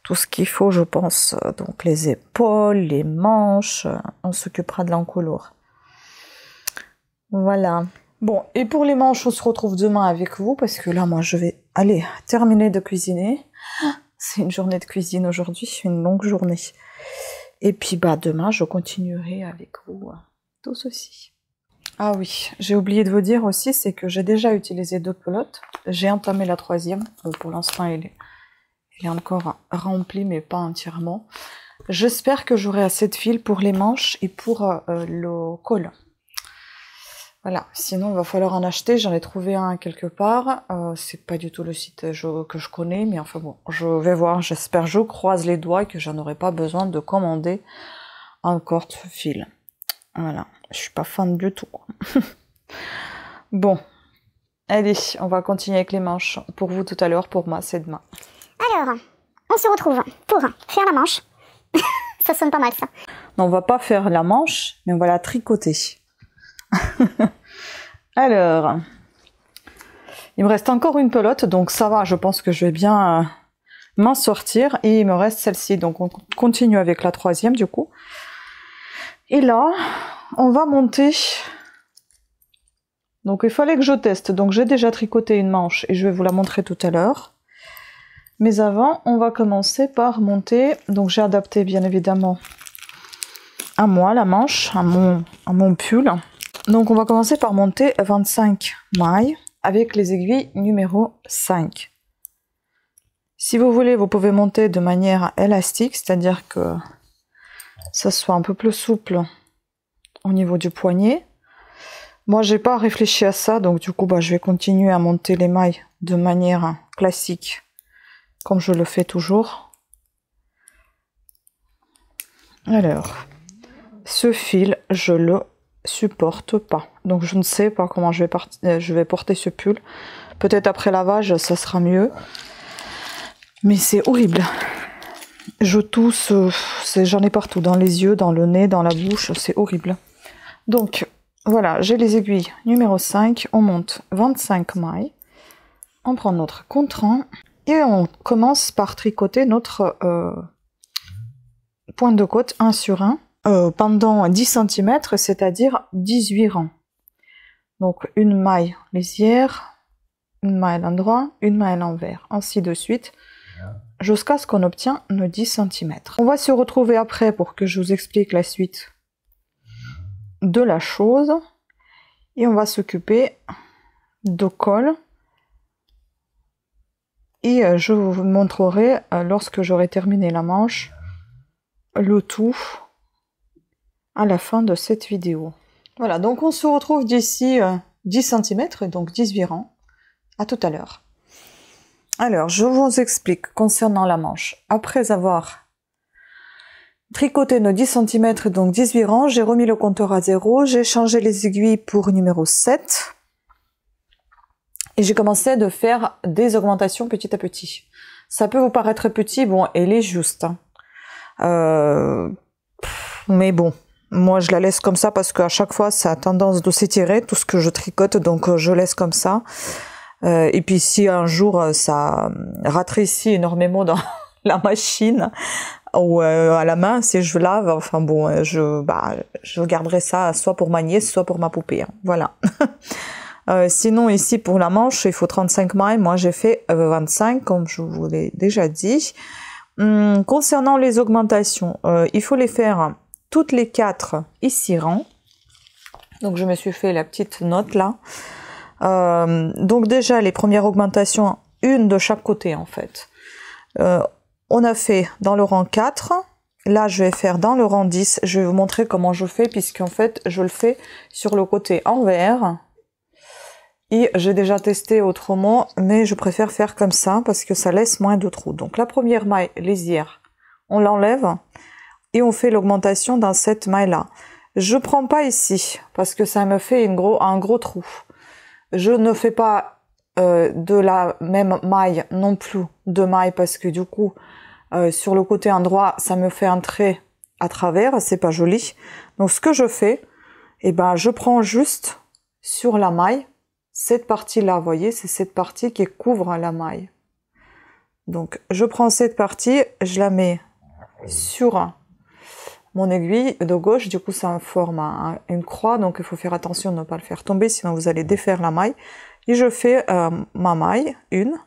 tout ce qu'il faut, je pense. Donc, les épaules, les manches, on s'occupera de l'encolure. Voilà. Bon, et pour les manches, on se retrouve demain avec vous, parce que là, moi, je vais aller terminer de cuisiner. C'est une journée de cuisine aujourd'hui, une longue journée. Et puis, bah, demain, je continuerai avec vous tout ceci. Ah oui, j'ai oublié de vous dire aussi, c'est que j'ai déjà utilisé 2 pelotes. J'ai entamé la 3e. Pour l'instant, elle est encore remplie, mais pas entièrement. J'espère que j'aurai assez de fil pour les manches et pour le col. Voilà, sinon il va falloir en acheter. J'en ai trouvé un quelque part. C'est pas du tout le site que je connais, mais enfin bon, je vais voir. J'espère, je croise les doigts que j'en aurai pas besoin de commander encore de fil. Voilà, je suis pas fan du tout. Bon, allez, on va continuer avec les manches. Pour vous tout à l'heure, pour moi c'est demain. Alors, on se retrouve pour faire la manche. Ça sonne pas mal ça. Non, on va pas faire la manche, mais on va la tricoter. Alors, il me reste encore une pelote, donc ça va, je pense que je vais bien m'en sortir. Et il me reste celle-ci, donc on continue avec la 3e du coup. Et là, on va monter. Donc il fallait que je teste, donc j'ai déjà tricoté une manche et je vais vous la montrer tout à l'heure. Mais avant, on va commencer par monter. Donc j'ai adapté bien évidemment à moi la manche, à mon pull. Donc on va commencer par monter 25 mailles avec les aiguilles numéro 5. Si vous voulez, vous pouvez monter de manière élastique, c'est-à-dire que ça soit un peu plus souple au niveau du poignet. Moi, j'ai pas réfléchi à ça, donc du coup, bah, je vais continuer à monter les mailles de manière classique, comme je le fais toujours. Alors, ce fil, je le supporte pas. Donc je ne sais pas comment je vais porter ce pull. Peut-être après lavage, ça sera mieux. Mais c'est horrible. Je tousse, j'en ai partout, dans les yeux, dans le nez, dans la bouche, c'est horrible. Donc voilà, j'ai les aiguilles numéro 5, on monte 25 mailles. On prend notre contrant et on commence par tricoter notre point de côte 1 sur 1. Pendant 10 cm, c'est-à-dire 18 rangs. Donc une maille lisière, une maille à l'endroit, une maille à l'envers, ainsi de suite, jusqu'à ce qu'on obtient nos 10 cm. On va se retrouver après pour que je vous explique la suite de la chose. Et on va s'occuper de col. Et je vous montrerai, lorsque j'aurai terminé la manche, le tout à la fin de cette vidéo. Voilà, donc on se retrouve d'ici 10 cm, donc 18 rangs. À tout à l'heure. Alors, je vous explique concernant la manche. Après avoir tricoté nos 10 cm, donc 18 rangs, j'ai remis le compteur à 0, j'ai changé les aiguilles pour numéro 7. Et j'ai commencé de faire des augmentations petit à petit. Ça peut vous paraître petit, bon, elle est juste. Hein. Mais bon, Moi, je la laisse comme ça parce qu'à chaque fois, ça a tendance de s'étirer, tout ce que je tricote, donc je laisse comme ça. Et puis si un jour, ça rétrécit énormément dans la machine ou à la main, si je lave, enfin bon, je garderai ça soit pour ma nièce, soit pour ma poupée. Hein. Voilà. Sinon, ici, pour la manche, il faut 35 mailles. Moi, j'ai fait 25, comme je vous l'ai déjà dit. Concernant les augmentations, il faut les faire toutes les 4 ici rang. Donc, je me suis fait la petite note là. Donc, déjà, les premières augmentations, une de chaque côté, en fait. On a fait dans le rang 4. Là, je vais faire dans le rang 10. Je vais vous montrer comment je fais, puisqu'en fait, je le fais sur le côté envers. Et j'ai déjà testé autrement, mais je préfère faire comme ça parce que ça laisse moins de trous. Donc la première maille lisière, on l'enlève et on fait l'augmentation dans cette maille-là. Je prends pas ici parce que ça me fait un gros trou. Je ne fais pas de la même maille non plus de maille parce que du coup, sur le côté endroit, ça me fait un trait à travers, c'est pas joli. Donc ce que je fais, eh ben, je prends juste sur la maille. Cette partie-là, vous voyez, c'est cette partie qui couvre la maille. Donc, je prends cette partie, je la mets sur mon aiguille de gauche. Du coup, ça forme une croix, donc il faut faire attention de ne pas le faire tomber, sinon vous allez défaire la maille. Et je fais ma maille, une,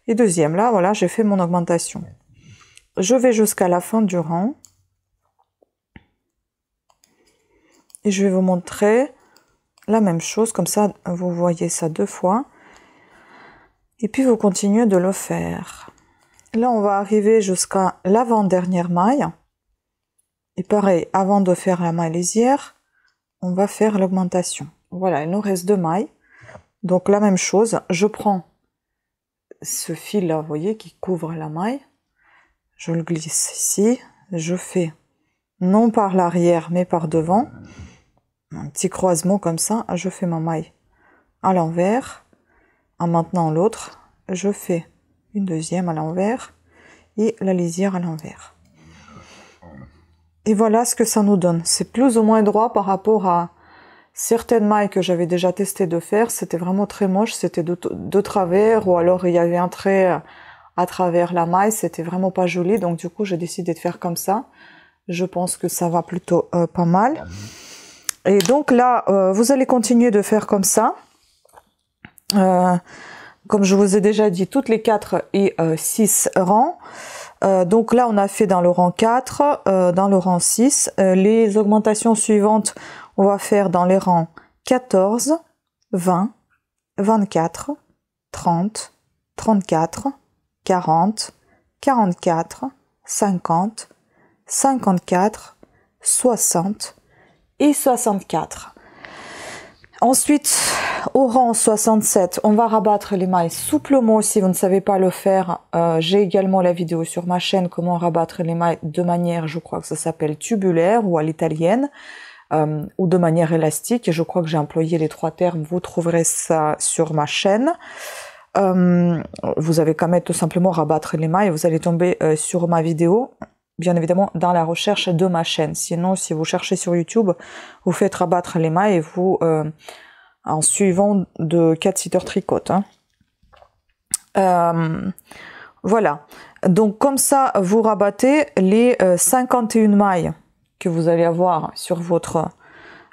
et deuxième. Là, voilà, j'ai fait mon augmentation. Je vais jusqu'à la fin du rang. Et je vais vous montrer la même chose, comme ça vous voyez ça 2 fois. Et puis vous continuez de le faire. Là on va arriver jusqu'à l'avant-dernière maille. Et pareil, avant de faire la maille lisière, on va faire l'augmentation. Voilà, il nous reste 2 mailles. Donc la même chose, je prends ce fil là, vous voyez, qui couvre la maille. Je le glisse ici. Je fais non par l'arrière mais par devant. Un petit croisement comme ça, je fais ma maille à l'envers. En maintenant l'autre, je fais une deuxième à l'envers et la lisière à l'envers. Et voilà ce que ça nous donne. C'est plus ou moins droit par rapport à certaines mailles que j'avais déjà testé de faire. C'était vraiment très moche, c'était de travers ou alors il y avait un trait à travers la maille. C'était vraiment pas joli, donc du coup j'ai décidé de faire comme ça. Je pense que ça va plutôt pas mal. Et donc là, vous allez continuer de faire comme ça. Comme je vous ai déjà dit, toutes les 4 et 6 rangs. Donc là, on a fait dans le rang 4, dans le rang 6. Les augmentations suivantes, on va faire dans les rangs 14, 20, 24, 30, 34, 40, 44, 50, 54, 60 et 64. Ensuite, au rang 67, on va rabattre les mailles souplement. Si vous ne savez pas le faire, j'ai également la vidéo sur ma chaîne comment rabattre les mailles de manière, je crois que ça s'appelle tubulaire ou à l'italienne, ou de manière élastique. Et je crois que j'ai employé les 3 termes. Vous trouverez ça sur ma chaîne. Vous avez qu'à mettre tout simplement rabattre les mailles. Vous allez tomber sur ma vidéo. Bien évidemment dans la recherche de ma chaîne. Sinon, si vous cherchez sur YouTube, vous faites rabattre les mailles et vous, en suivant de Cat Sitter Tricote. Hein. Voilà. Donc comme ça, vous rabattez les 51 mailles que vous allez avoir sur votre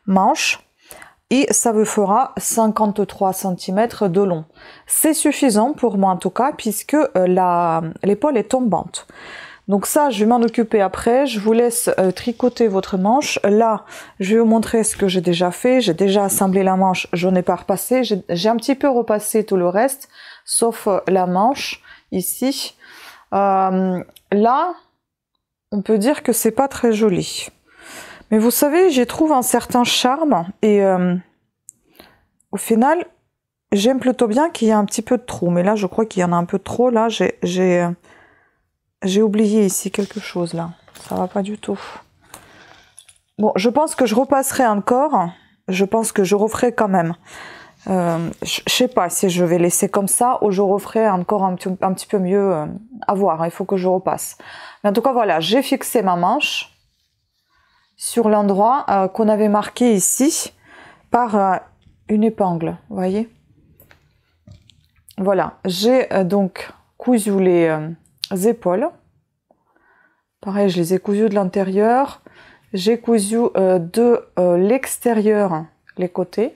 manche. Et ça vous fera 53 cm de long. C'est suffisant pour moi en tout cas, puisque l'épaule est tombante. Donc ça, je vais m'en occuper après. Je vous laisse tricoter votre manche. Là, je vais vous montrer ce que j'ai déjà fait. J'ai déjà assemblé la manche, je n'ai pas repassé. J'ai un petit peu repassé tout le reste, sauf la manche, ici. Là, on peut dire que c'est pas très joli. Mais vous savez, j'y trouve un certain charme. Et au final, j'aime plutôt bien qu'il y ait un petit peu de trou. Mais là, je crois qu'il y en a un peu trop. Là, j'ai oublié ici quelque chose là, ça va pas du tout. Bon, je pense que je repasserai encore, je pense que je referai quand même. Je sais pas si je vais laisser comme ça ou je referai encore un petit peu mieux, à voir, il faut que je repasse. Mais en tout cas voilà, j'ai fixé ma manche sur l'endroit qu'on avait marqué ici par une épingle, vous voyez. Voilà, j'ai donc cousu les épaules. Pareil, je les ai cousues de l'intérieur. J'ai cousu de l'extérieur les côtés.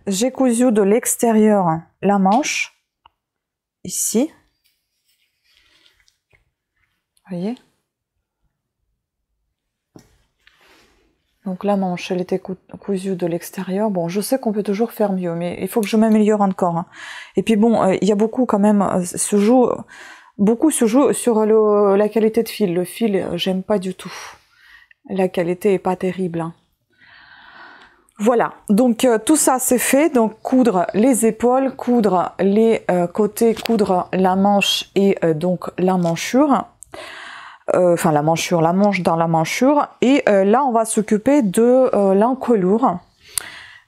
J'ai cousu de l'extérieur la manche, ici. Vous voyez? Donc la manche, elle était cousue de l'extérieur. Bon, je sais qu'on peut toujours faire mieux, mais il faut que je m'améliore encore. Hein. Et puis bon, il y a beaucoup quand même, beaucoup se joue sur la qualité de fil. Le fil, j'aime pas du tout. La qualité est pas terrible. Hein. Voilà, donc tout ça c'est fait. Donc coudre les épaules, coudre les côtés, coudre la manche et donc la manchure. Enfin la manche dans la manchure, et là on va s'occuper de l'encolure,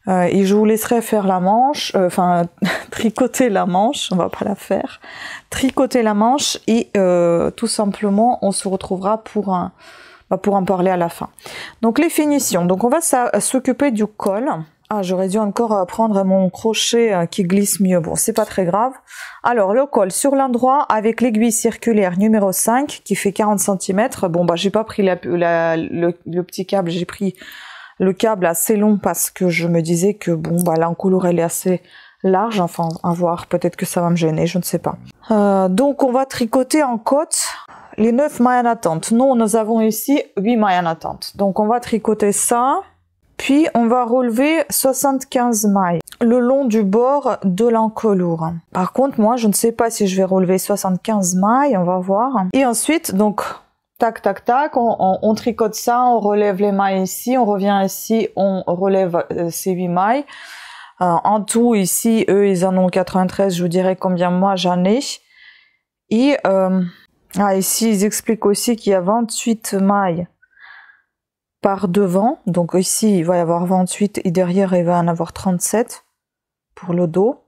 et je vous laisserai faire la manche, enfin tricoter la manche, on va pas la faire, tricoter la manche, et tout simplement on se retrouvera pour en parler à la fin. Donc les finitions, donc on va s'occuper du col. Ah, j'aurais dû encore prendre mon crochet qui glisse mieux. Bon, c'est pas très grave. Alors, le col sur l'endroit avec l'aiguille circulaire numéro 5 qui fait 40 cm. Bon, bah, j'ai pas pris le petit câble, j'ai pris le câble assez long parce que je me disais que, bon, bah, l'encolure, elle est assez large. Enfin, à voir, peut-être que ça va me gêner, je ne sais pas. Donc, on va tricoter en côte les 9 mailles en attente. Nous avons ici 8 mailles en attente. Donc, on va tricoter ça. Puis, on va relever 75 mailles le long du bord de l'encolure. Par contre, moi, je ne sais pas si je vais relever 75 mailles, on va voir. Et ensuite, donc, tac, tac, tac, on tricote ça, on relève les mailles ici, on revient ici, on relève ces 8 mailles. En tout, ici, eux, ils en ont 93, je vous dirai combien moi j'en ai. Et ici, ils expliquent aussi qu'il y a 28 mailles par devant, donc ici il va y avoir 28 et derrière il va en avoir 37 pour le dos.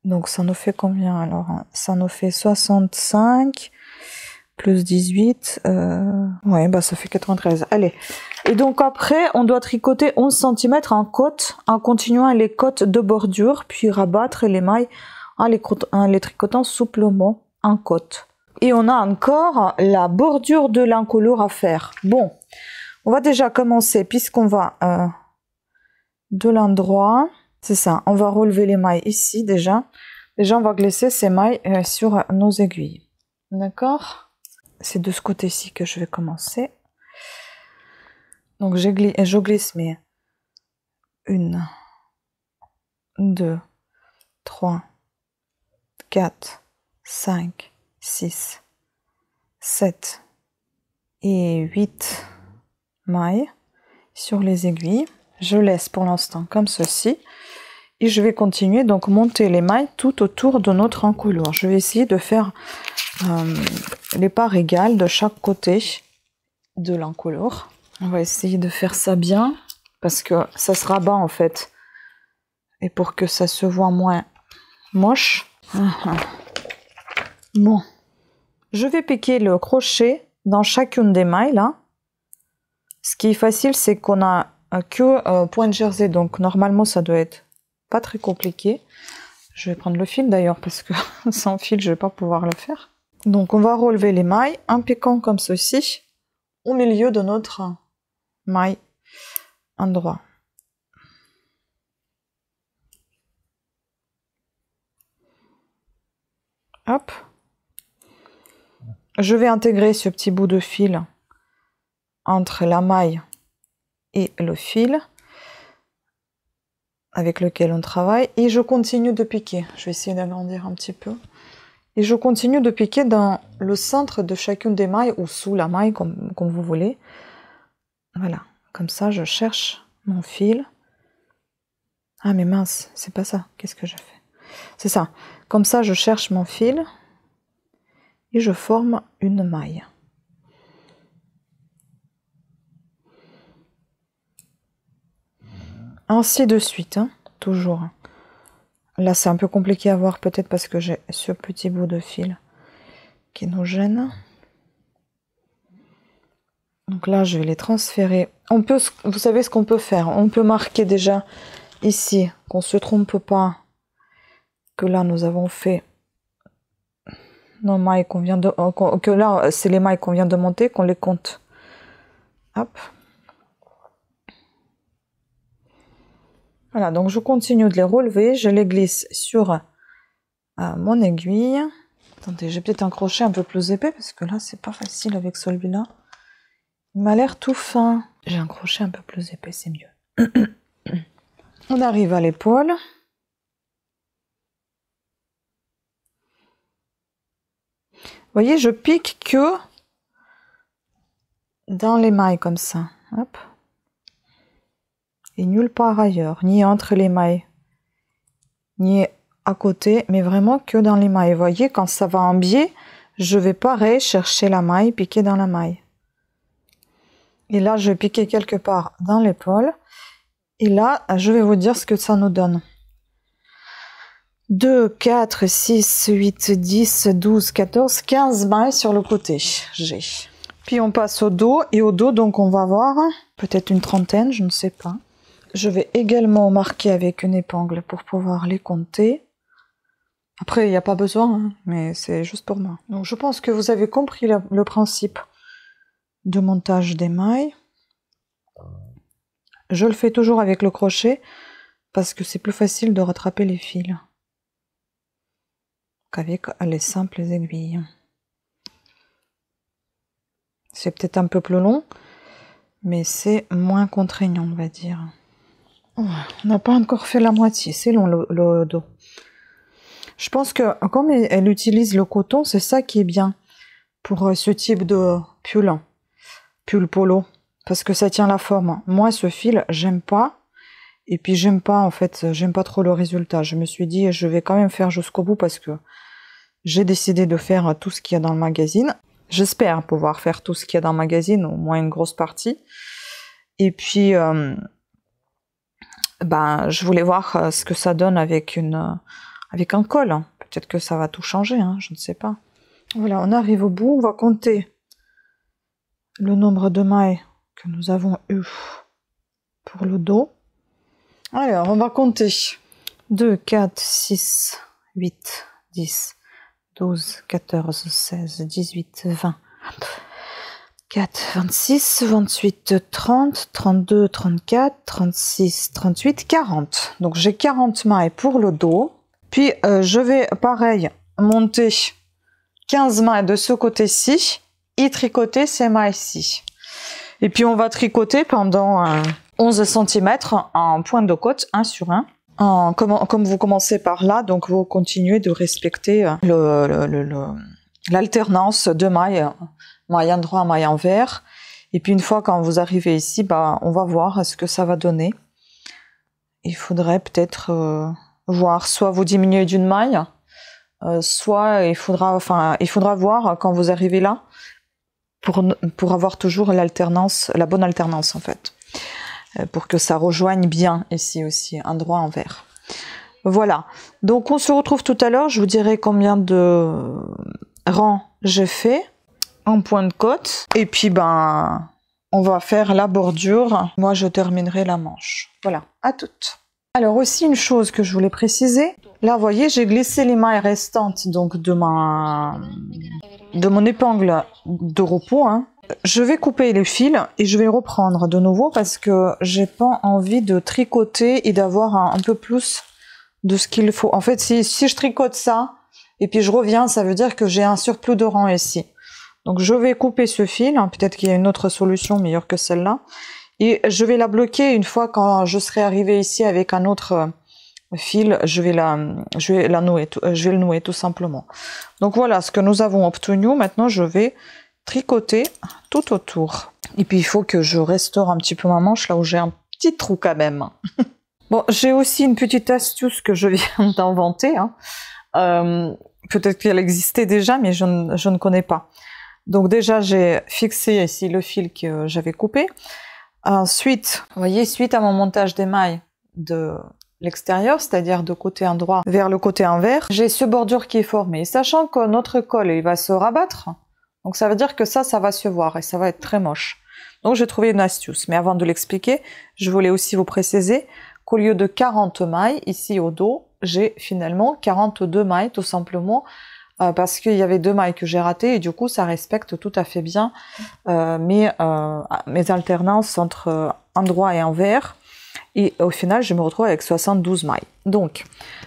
Donc ça nous fait combien alors? Ça nous fait 65 plus 18, ouais, bah ça fait 93. Allez, et donc après on doit tricoter 11 cm en côte en continuant les côtes de bordure, puis rabattre les mailles en les tricotant souplement en côte. Et on a encore la bordure de l'encolure à faire. Bon, on va déjà commencer, puisqu'on va de l'endroit, c'est ça, on va relever les mailles ici déjà. Déjà, on va glisser ces mailles sur nos aiguilles. D'accord? C'est de ce côté-ci que je vais commencer. Donc, je glisse mes 1, 2, 3, 4, 5, 6, 7 et 8 mailles sur les aiguilles. Je laisse pour l'instant comme ceci. Et je vais continuer donc monter les mailles tout autour de notre encolure. Je vais essayer de faire les parts égales de chaque côté de l'encolure. On va essayer de faire ça bien parce que ça se rabat en fait. Et pour que ça se voit moins moche. Bon. Je vais piquer le crochet dans chacune des mailles là. Ce qui est facile, c'est qu'on a que point de jersey. Donc normalement, ça doit être pas très compliqué. Je vais prendre le fil d'ailleurs parce que sans fil, je vais pas pouvoir le faire. Donc on va relever les mailles en piquant comme ceci au milieu de notre maille endroit. Hop. Je vais intégrer ce petit bout de fil entre la maille et le fil avec lequel on travaille, et je continue de piquer. Je vais essayer d'agrandir un petit peu. Et je continue de piquer dans le centre de chacune des mailles ou sous la maille, comme vous voulez. Voilà, comme ça je cherche mon fil. Ah mais mince, c'est pas ça. Qu'est-ce que je fais? C'est ça. Comme ça je cherche mon fil et je forme une maille. Ainsi de suite, hein, toujours. Là, c'est un peu compliqué à voir, peut-être parce que j'ai ce petit bout de fil qui nous gêne. Donc là, je vais les transférer. On peut, vous savez ce qu'on peut faire? On peut marquer déjà ici, qu'on ne se trompe pas, que là, nous avons fait nos mailles qu'on vient de... que là, c'est les mailles qu'on vient de monter, qu'on les compte. Hop. Voilà, donc je continue de les relever. Je les glisse sur mon aiguille. Attendez, j'ai peut-être un crochet un peu plus épais, parce que là, c'est pas facile avec celui-là. Il m'a l'air tout fin. J'ai un crochet un peu plus épais, c'est mieux. On arrive à l'épaule. Vous voyez, je pique que dans les mailles comme ça. Hop. Et nulle part ailleurs, ni entre les mailles, ni à côté, mais vraiment que dans les mailles. Vous voyez, quand ça va en biais, je vais pareil chercher la maille, piquer dans la maille. Et là, je vais piquer quelque part dans l'épaule. Et là, je vais vous dire ce que ça nous donne. 2, 4, 6, 8, 10, 12, 14, 15 mailles sur le côté. J'ai. Puis on passe au dos. Et au dos, donc on va voir peut-être une trentaine, je ne sais pas. Je vais également marquer avec une épingle pour pouvoir les compter. Après, il n'y a pas besoin, hein, mais c'est juste pour moi. Donc je pense que vous avez compris le principe de montage des mailles. Je le fais toujours avec le crochet parce que c'est plus facile de rattraper les fils qu'avec les simples aiguilles. C'est peut-être un peu plus long, mais c'est moins contraignant, on va dire. On n'a pas encore fait la moitié, c'est long le dos. Je pense que comme elle utilise le coton, c'est ça qui est bien pour ce type de pull polo, parce que ça tient la forme. Moi, ce fil, j'aime pas. Et puis, j'aime pas, en fait, j'aime pas trop le résultat. Je me suis dit, je vais quand même faire jusqu'au bout parce que j'ai décidé de faire tout ce qu'il y a dans le magazine. J'espère pouvoir faire tout ce qu'il y a dans le magazine, au moins une grosse partie. Et puis, je voulais voir ce que ça donne avec un col. Peut-être que ça va tout changer, hein, je ne sais pas. Voilà, on arrive au bout, on va compter le nombre de mailles que nous avons eu pour le dos. Alors, on va compter 2, 4, 6, 8, 10, 12, 14, 16, 18, 20, 4, 26, 28, 30, 32, 34, 36, 38, 40. Donc, j'ai 40 mailles pour le dos. Puis, je vais, pareil, monter 15 mailles de ce côté-ci et tricoter ces mailles-ci. Et puis, on va tricoter pendant 11 cm en pointe de côte, 1 sur 1. Comme vous commencez par là, donc vous continuez de respecter l'alternance de mailles, maille endroit, maille envers. Et puis, une fois quand vous arrivez ici, on va voir ce que ça va donner. Il faudrait peut-être voir, soit vous diminuez d'une maille, soit il faudra voir quand vous arrivez là, pour avoir toujours l'alternance, la bonne alternance en fait, pour que ça rejoigne bien ici aussi, endroit envers. Voilà, donc on se retrouve tout à l'heure, je vous dirai combien de rangs j'ai fait en point de côte, et puis on va faire la bordure, moi je terminerai la manche. Voilà, à toutes. Alors aussi une chose que je voulais préciser, là vous voyez j'ai glissé les mailles restantes donc de mon épingle de repos, hein. Je vais couper les fils et je vais reprendre de nouveau parce que j'ai pas envie de tricoter et d'avoir un peu plus de ce qu'il faut. En fait si je tricote ça et puis je reviens, ça veut dire que j'ai un surplus de rang ici. Donc je vais couper ce fil, hein. Peut-être qu'il y a une autre solution meilleure que celle-là. Et je vais la bloquer une fois quand je serai arrivée ici avec un autre fil, je vais le nouer tout simplement. Donc voilà ce que nous avons obtenu. Maintenant je vais tricoter tout autour. Et puis il faut que je restaure un petit peu ma manche là où j'ai un petit trou quand même. Bon, j'ai aussi une petite astuce que je viens d'inventer, hein. Peut-être qu'elle existait déjà mais je ne connais pas. Donc déjà j'ai fixé ici le fil que j'avais coupé. Ensuite, vous voyez, suite à mon montage des mailles de l'extérieur, c'est-à-dire de côté endroit vers le côté envers, j'ai ce bordure qui est formé. Sachant que notre col, il va se rabattre, donc ça veut dire que ça va se voir et ça va être très moche. Donc j'ai trouvé une astuce. Mais avant de l'expliquer, je voulais aussi vous préciser qu'au lieu de 40 mailles, ici au dos, j'ai finalement 42 mailles, tout simplement, parce qu'il y avait 2 mailles que j'ai ratées, et du coup, ça respecte tout à fait bien mes alternances entre endroit et envers. Et au final, je me retrouve avec 72 mailles. Donc,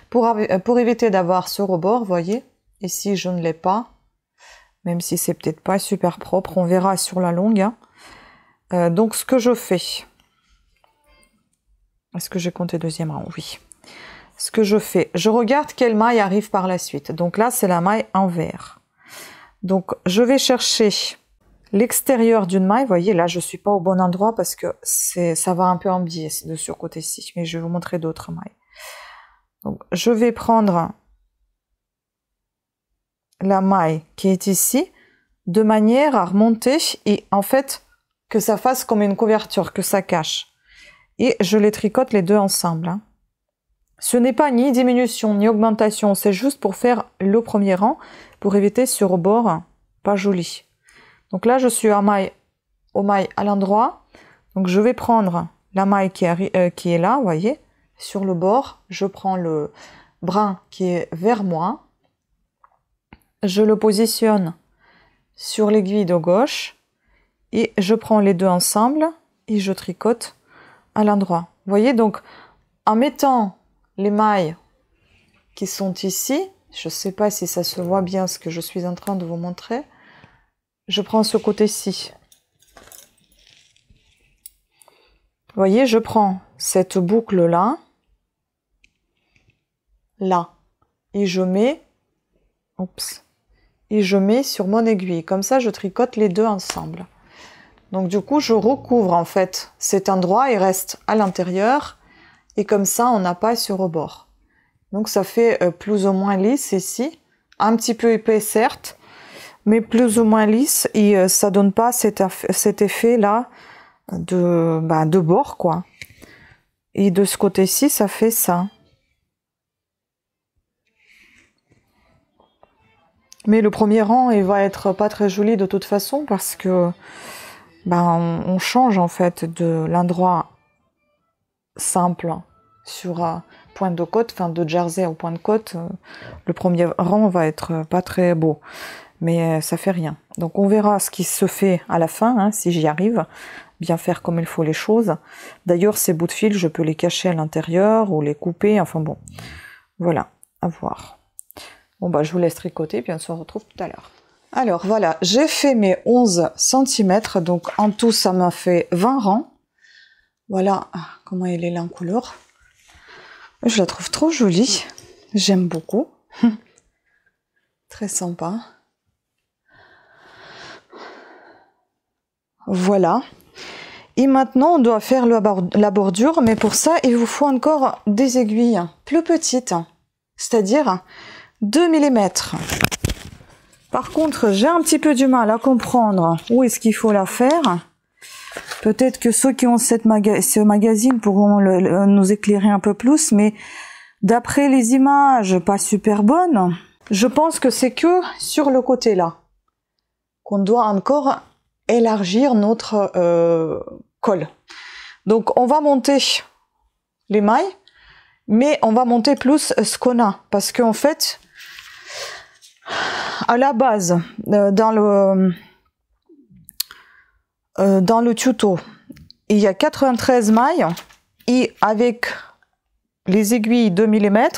pour éviter d'avoir ce rebord, vous voyez, ici, je ne l'ai pas, même si c'est peut-être pas super propre, on verra sur la longue. Hein. Donc, ce que je fais... Est-ce que j'ai compté deuxième rang? Oui. Ce que je fais, je regarde quelle maille arrive par la suite. Donc là, c'est la maille envers. Donc, je vais chercher l'extérieur d'une maille. Vous voyez, là, je suis pas au bon endroit parce que ça va un peu en biais de ce côté-ci. Mais je vais vous montrer d'autres mailles. Donc, je vais prendre la maille qui est ici de manière à remonter et en fait, que ça fasse comme une couverture, que ça cache. Et je les tricote les deux ensemble. Hein. Ce n'est pas ni diminution ni augmentation, c'est juste pour faire le premier rang, pour éviter ce rebord pas joli. Donc là, je suis aux mailles à l'endroit. Donc je vais prendre la maille qui est là, vous voyez, sur le bord. Je prends le brin qui est vers moi. Je le positionne sur l'aiguille de gauche. Et je prends les deux ensemble et je tricote à l'endroit. Vous voyez, donc, en mettant les mailles qui sont ici, je ne sais pas si ça se voit bien ce que je suis en train de vous montrer, je prends ce côté-ci. Vous voyez, je prends cette boucle-là, là, et je mets, et je mets sur mon aiguille. Comme ça, je tricote les deux ensemble. Donc du coup, je recouvre en fait cet endroit, il reste à l'intérieur et comme ça, on n'a pas ce rebord. Donc ça fait plus ou moins lisse ici, un petit peu épais certes, mais plus ou moins lisse et ça donne pas cet effet là de bord quoi. Et de ce côté-ci, ça fait ça. Mais le premier rang, il va être pas très joli de toute façon parce que on change en fait de l'endroit simple sur pointe de côte, enfin de jersey au point de côte. Le premier rang va être pas très beau, mais ça fait rien. Donc on verra ce qui se fait à la fin, hein, si j'y arrive, bien faire comme il faut les choses. D'ailleurs ces bouts de fil, je peux les cacher à l'intérieur ou les couper, enfin bon, voilà, à voir. Bon je vous laisse tricoter, puis on se retrouve tout à l'heure. Alors voilà, j'ai fait mes 11 cm, donc en tout ça m'a fait 20 rangs. Voilà comment elle est là en couleur. Je la trouve trop jolie, j'aime beaucoup. Très sympa. Voilà. Et maintenant on doit faire la bordure, mais pour ça il vous faut encore des aiguilles plus petites, c'est-à-dire 2 mm. Par contre, j'ai un petit peu du mal à comprendre où est-ce qu'il faut la faire. Peut-être que ceux qui ont ce magazine pourront nous éclairer un peu plus, mais d'après les images pas super bonnes, je pense que c'est que sur le côté là qu'on doit encore élargir notre col. Donc on va monter les mailles, mais on va monter plus ce qu'on a, parce qu'en fait, à la base, dans le tuto, il y a 93 mailles et avec les aiguilles 2 mm,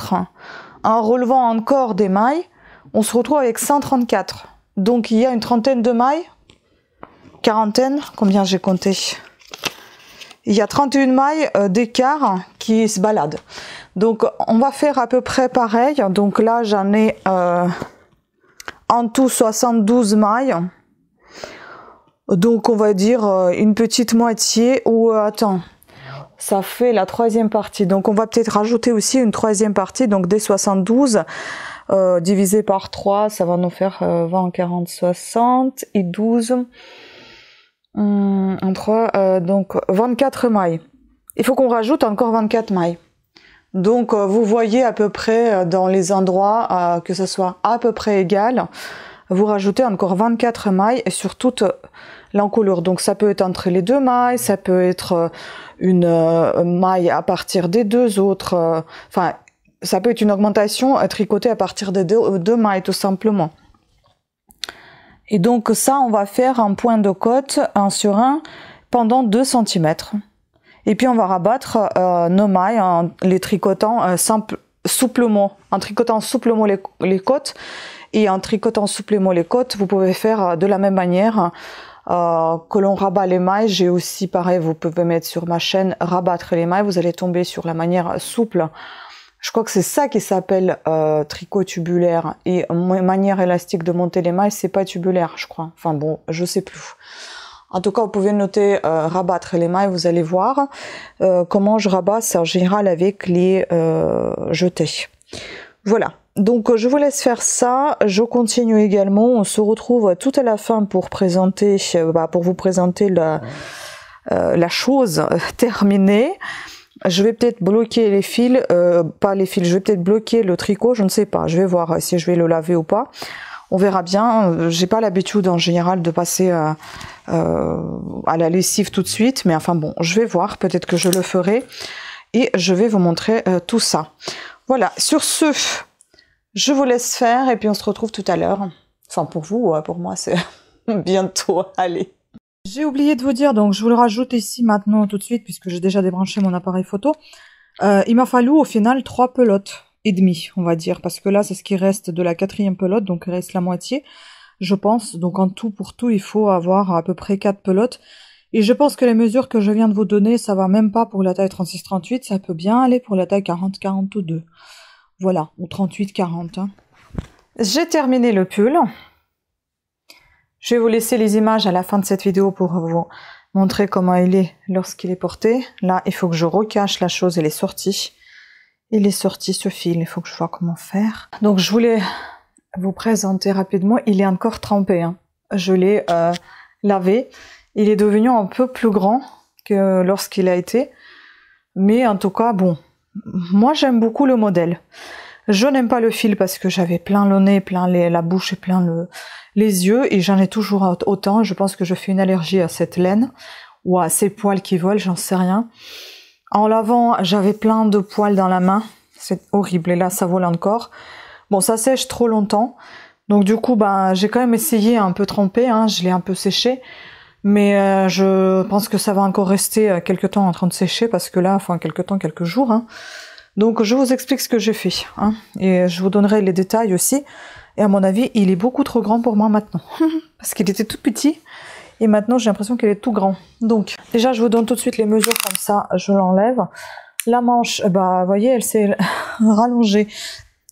en relevant encore des mailles, on se retrouve avec 134. Donc il y a une trentaine de mailles, quarantaine, combien j'ai compté? Il y a 31 mailles d'écart qui se baladent. Donc on va faire à peu près pareil. Donc là j'en ai en tout 72 mailles. Donc on va dire une petite moitié ou attends, ça fait la troisième partie. Donc on va peut-être rajouter aussi une troisième partie, donc des 72 divisé par 3, ça va nous faire 20, 40, 60 et 12 en 3, donc 24 mailles. Il faut qu'on rajoute encore 24 mailles. Donc vous voyez à peu près dans les endroits que ce soit à peu près égal. vous rajoutez encore 24 mailles sur toute l'encolure. Donc ça peut être entre les deux mailles, ça peut être une maille à partir des deux autres, enfin ça peut être une augmentation tricotée à partir des deux mailles tout simplement. Et donc ça on va faire un point de côte 1 sur 1 pendant 2 cm. Et puis on va rabattre nos mailles en les tricotant souplement, en tricotant souplement les côtes. Et en tricotant souplement les côtes, vous pouvez faire de la même manière que l'on rabat les mailles. J'ai aussi, pareil, vous pouvez mettre sur ma chaîne, rabattre les mailles. Vous allez tomber sur la manière souple. Je crois que c'est ça qui s'appelle tricot tubulaire. Et manière élastique de monter les mailles, c'est pas tubulaire, je crois. Enfin bon, je sais plus. En tout cas, vous pouvez noter rabattre les mailles. Vous allez voir comment je rabasse en général avec les jetés. Voilà. Donc je vous laisse faire ça, je continue également, on se retrouve tout à la fin pour présenter, pour vous présenter la chose terminée. Je vais peut-être bloquer les fils, pas les fils, je vais peut-être bloquer le tricot, je ne sais pas, je vais voir si je vais le laver ou pas. On verra bien, j'ai pas l'habitude en général de passer à la lessive tout de suite, mais enfin bon, je vais voir, peut-être que je le ferai et je vais vous montrer tout ça. Voilà, sur ce... je vous laisse faire et puis on se retrouve tout à l'heure. Enfin pour vous, pour moi c'est bientôt. Allez. J'ai oublié de vous dire, donc je vous le rajoute ici maintenant tout de suite puisque j'ai déjà débranché mon appareil photo. Il m'a fallu au final 3 pelotes et demie, on va dire, parce que là c'est ce qui reste de la 4e pelote, donc il reste la moitié, je pense. Donc en tout pour tout, il faut avoir à peu près 4 pelotes. Et je pense que les mesures que je viens de vous donner, ça va même pas pour la taille 36-38, ça peut bien aller pour la taille 40-42. Voilà, ou 38-40. Hein. J'ai terminé le pull. Je vais vous laisser les images à la fin de cette vidéo pour vous montrer comment il est lorsqu'il est porté. Là, il faut que je recache la chose, elle est sortie. Il est sorti ce fil, il faut que je vois comment faire. Donc je voulais vous présenter rapidement, il est encore trempé. Hein. Je l'ai lavé. Il est devenu un peu plus grand que lorsqu'il a été. Mais en tout cas, bon, moi j'aime beaucoup le modèle. Je n'aime pas le fil parce que j'avais plein le nez, plein la bouche et plein les yeux. Et j'en ai toujours autant. Je pense que je fais une allergie à cette laine. Ou à ces poils qui volent, j'en sais rien. En lavant, j'avais plein de poils dans la main. C'est horrible. Et là, ça vole encore. Bon, ça sèche trop longtemps. Donc du coup, ben, j'ai quand même essayé un peu tremper. Hein, je l'ai un peu séché. Mais je pense que ça va encore rester quelques temps en train de sécher. Parce que là, enfin, quelques temps, quelques jours. Hein. Donc je vous explique ce que j'ai fait. Hein, et je vous donnerai les détails aussi. Et à mon avis, il est beaucoup trop grand pour moi maintenant. Parce qu'il était tout petit. Et maintenant, j'ai l'impression qu'il est tout grand. Donc, déjà, je vous donne tout de suite les mesures comme ça, je l'enlève. La manche, bah, vous voyez, elle s'est rallongée.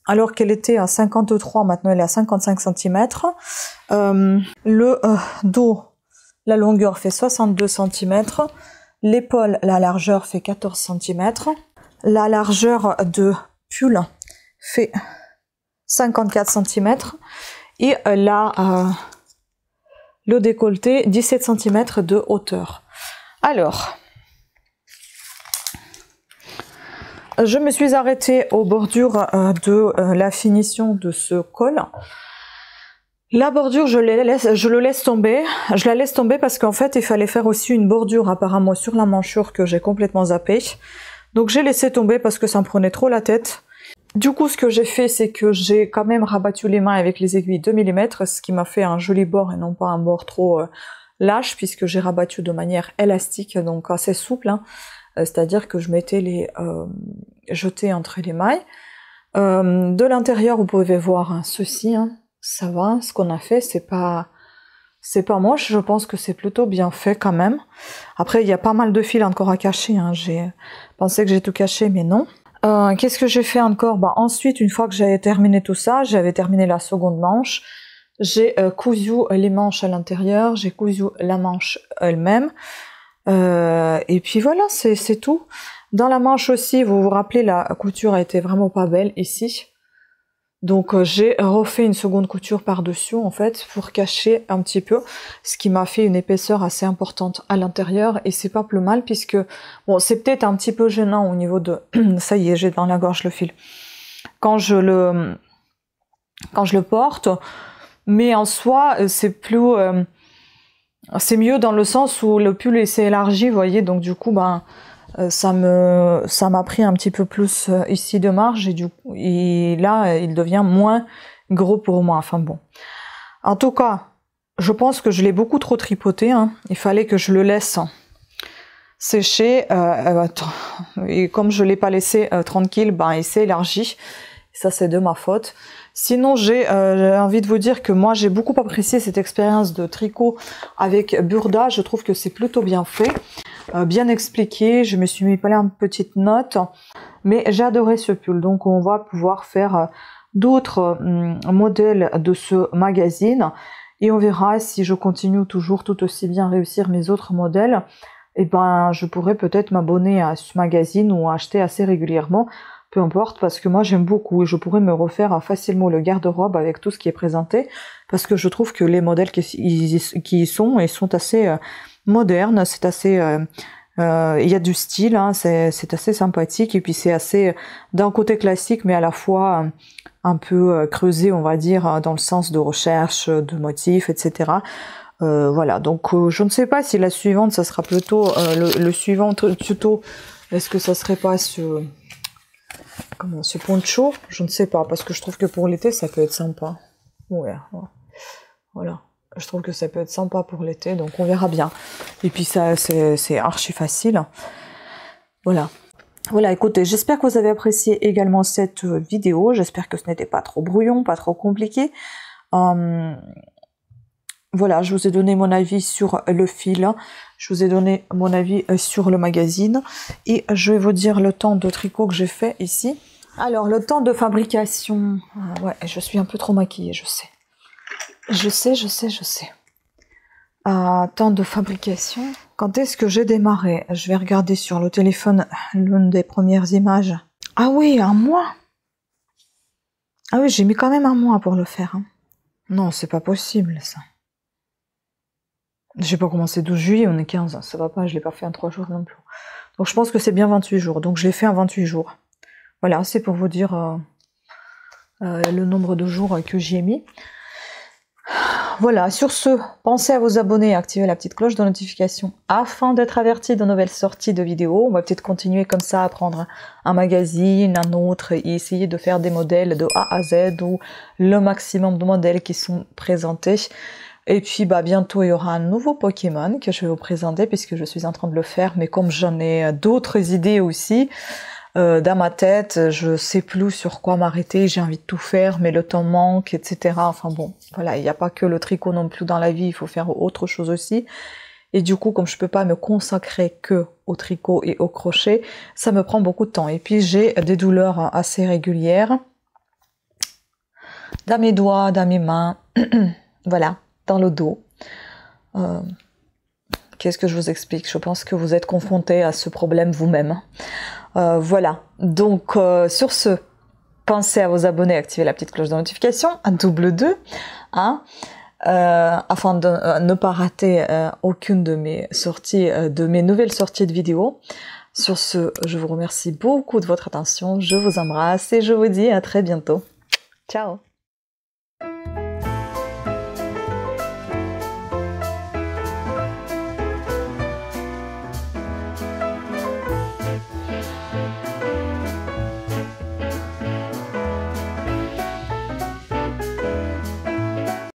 Alors qu'elle était à 53, maintenant elle est à 55 cm. Le dos, la longueur fait 62 cm. L'épaule, la largeur fait 14 cm. La largeur de pull fait 54 cm. Et le décolleté, 17 cm de hauteur. Alors, je me suis arrêtée aux bordures de la finition de ce col. La bordure, je le laisse tomber. Je la laisse tomber parce qu'en fait, il fallait faire aussi une bordure apparemment sur la manchure que j'ai complètement zappée. Donc j'ai laissé tomber parce que ça me prenait trop la tête. Du coup, ce que j'ai fait, c'est que j'ai quand même rabattu les mains avec les aiguilles 2 mm, ce qui m'a fait un joli bord et non pas un bord trop lâche, puisque j'ai rabattu de manière élastique, donc assez souple. Hein. C'est-à-dire que je mettais les jetés entre les mailles. De l'intérieur, vous pouvez voir hein, ceci. Hein, ça va, ce qu'on a fait, c'est pas moche. Je pense que c'est plutôt bien fait quand même. Après, il y a pas mal de fils encore à cacher. Hein. J'ai pensé que j'ai tout caché, mais non. Qu'est-ce que j'ai fait encore? Bah, ensuite, une fois que j'avais terminé tout ça, j'avais terminé la seconde manche. J'ai cousu les manches à l'intérieur, j'ai cousu la manche elle-même. Et puis voilà, c'est tout. Dans la manche aussi, vous vous rappelez, la couture a été vraiment pas belle ici. Donc j'ai refait une seconde couture par-dessus en fait pour cacher un petit peu, ce qui m'a fait une épaisseur assez importante à l'intérieur et c'est pas plus mal puisque bon c'est peut-être un petit peu gênant au niveau de ça y est j'ai dans la gorge le fil quand je le porte Mais en soi, c'est plus... c'est mieux dans le sens où le pull s'est élargi, vous voyez, donc du coup, ben, ça m'a pris un petit peu plus ici de marge, et là, il devient moins gros pour moi, enfin bon. En tout cas, je pense que je l'ai beaucoup trop tripoté, hein. Il fallait que je le laisse sécher, et comme je l'ai pas laissé tranquille, ben, il s'est élargi, ça c'est de ma faute. Sinon, j'ai envie de vous dire que moi, j'ai beaucoup apprécié cette expérience de tricot avec Burda. Je trouve que c'est plutôt bien fait, bien expliqué. Je me suis mis plein de petites notes, mais j'ai adoré ce pull. Donc, on va pouvoir faire d'autres modèles de ce magazine et on verra si je continue toujours tout aussi bien réussir mes autres modèles. Et ben, je pourrais peut-être m'abonner à ce magazine ou acheter assez régulièrement. Peu importe, parce que moi j'aime beaucoup et je pourrais me refaire facilement le garde-robe avec tout ce qui est présenté, parce que je trouve que les modèles qui y sont, ils sont assez modernes, c'est assez... il y a du style, hein, c'est assez sympathique, et puis c'est assez d'un côté classique, mais à la fois un peu creusé, on va dire, dans le sens de recherche, de motifs, etc. Voilà, donc je ne sais pas si la suivante, ça sera plutôt le suivant tuto, est-ce que ça serait pas ce... Comment, ce poncho, je ne sais pas, parce que je trouve que pour l'été, ça peut être sympa. Ouais, voilà. Je trouve que ça peut être sympa pour l'été, donc on verra bien. Et puis ça, c'est archi facile. Voilà. Voilà, écoutez, j'espère que vous avez apprécié également cette vidéo. J'espère que ce n'était pas trop brouillon, pas trop compliqué. Voilà, je vous ai donné mon avis sur le fil, je vous ai donné mon avis sur le magazine, et je vais vous dire le temps de tricot que j'ai fait ici. Alors, le temps de fabrication, ouais, je suis un peu trop maquillée, je sais. Je sais. Temps de fabrication, quand est-ce que j'ai démarré? Je vais regarder sur le téléphone l'une des premières images. Ah oui, un mois. Ah oui, j'ai mis quand même un mois pour le faire, hein. Non, c'est pas possible, ça. J'ai pas commencé 12 juillet, on est 15, ça va pas, je l'ai pas fait en 3 jours non plus. Donc je pense que c'est bien 28 jours, donc je l'ai fait en 28 jours. Voilà, c'est pour vous dire le nombre de jours que j'y ai mis. Voilà, sur ce, pensez à vous abonner et à activer la petite cloche de notification afin d'être averti de nouvelles sorties de vidéos. On va peut-être continuer comme ça à prendre un magazine, un autre, et essayer de faire des modèles de A à Z, ou le maximum de modèles qui sont présentés. Et puis bah bientôt il y aura un nouveau Pokémon que je vais vous présenter, puisque je suis en train de le faire, mais comme j'en ai d'autres idées aussi dans ma tête, je sais plus sur quoi m'arrêter, j'ai envie de tout faire, mais le temps manque, etc. Enfin bon, voilà, il n'y a pas que le tricot non plus dans la vie, il faut faire autre chose aussi. Et du coup, comme je peux pas me consacrer que au tricot et au crochet, ça me prend beaucoup de temps. Et puis j'ai des douleurs assez régulières dans mes doigts, dans mes mains, voilà, dans le dos. Qu'est-ce que je vous explique? Je pense que vous êtes confrontés à ce problème vous-même. Voilà, donc sur ce, pensez à vous abonner, activer la petite cloche de notification, un double 2, hein, afin de ne pas rater aucune de mes sorties, de mes nouvelles sorties de vidéos. Sur ce, je vous remercie beaucoup de votre attention, je vous embrasse et je vous dis à très bientôt. Ciao!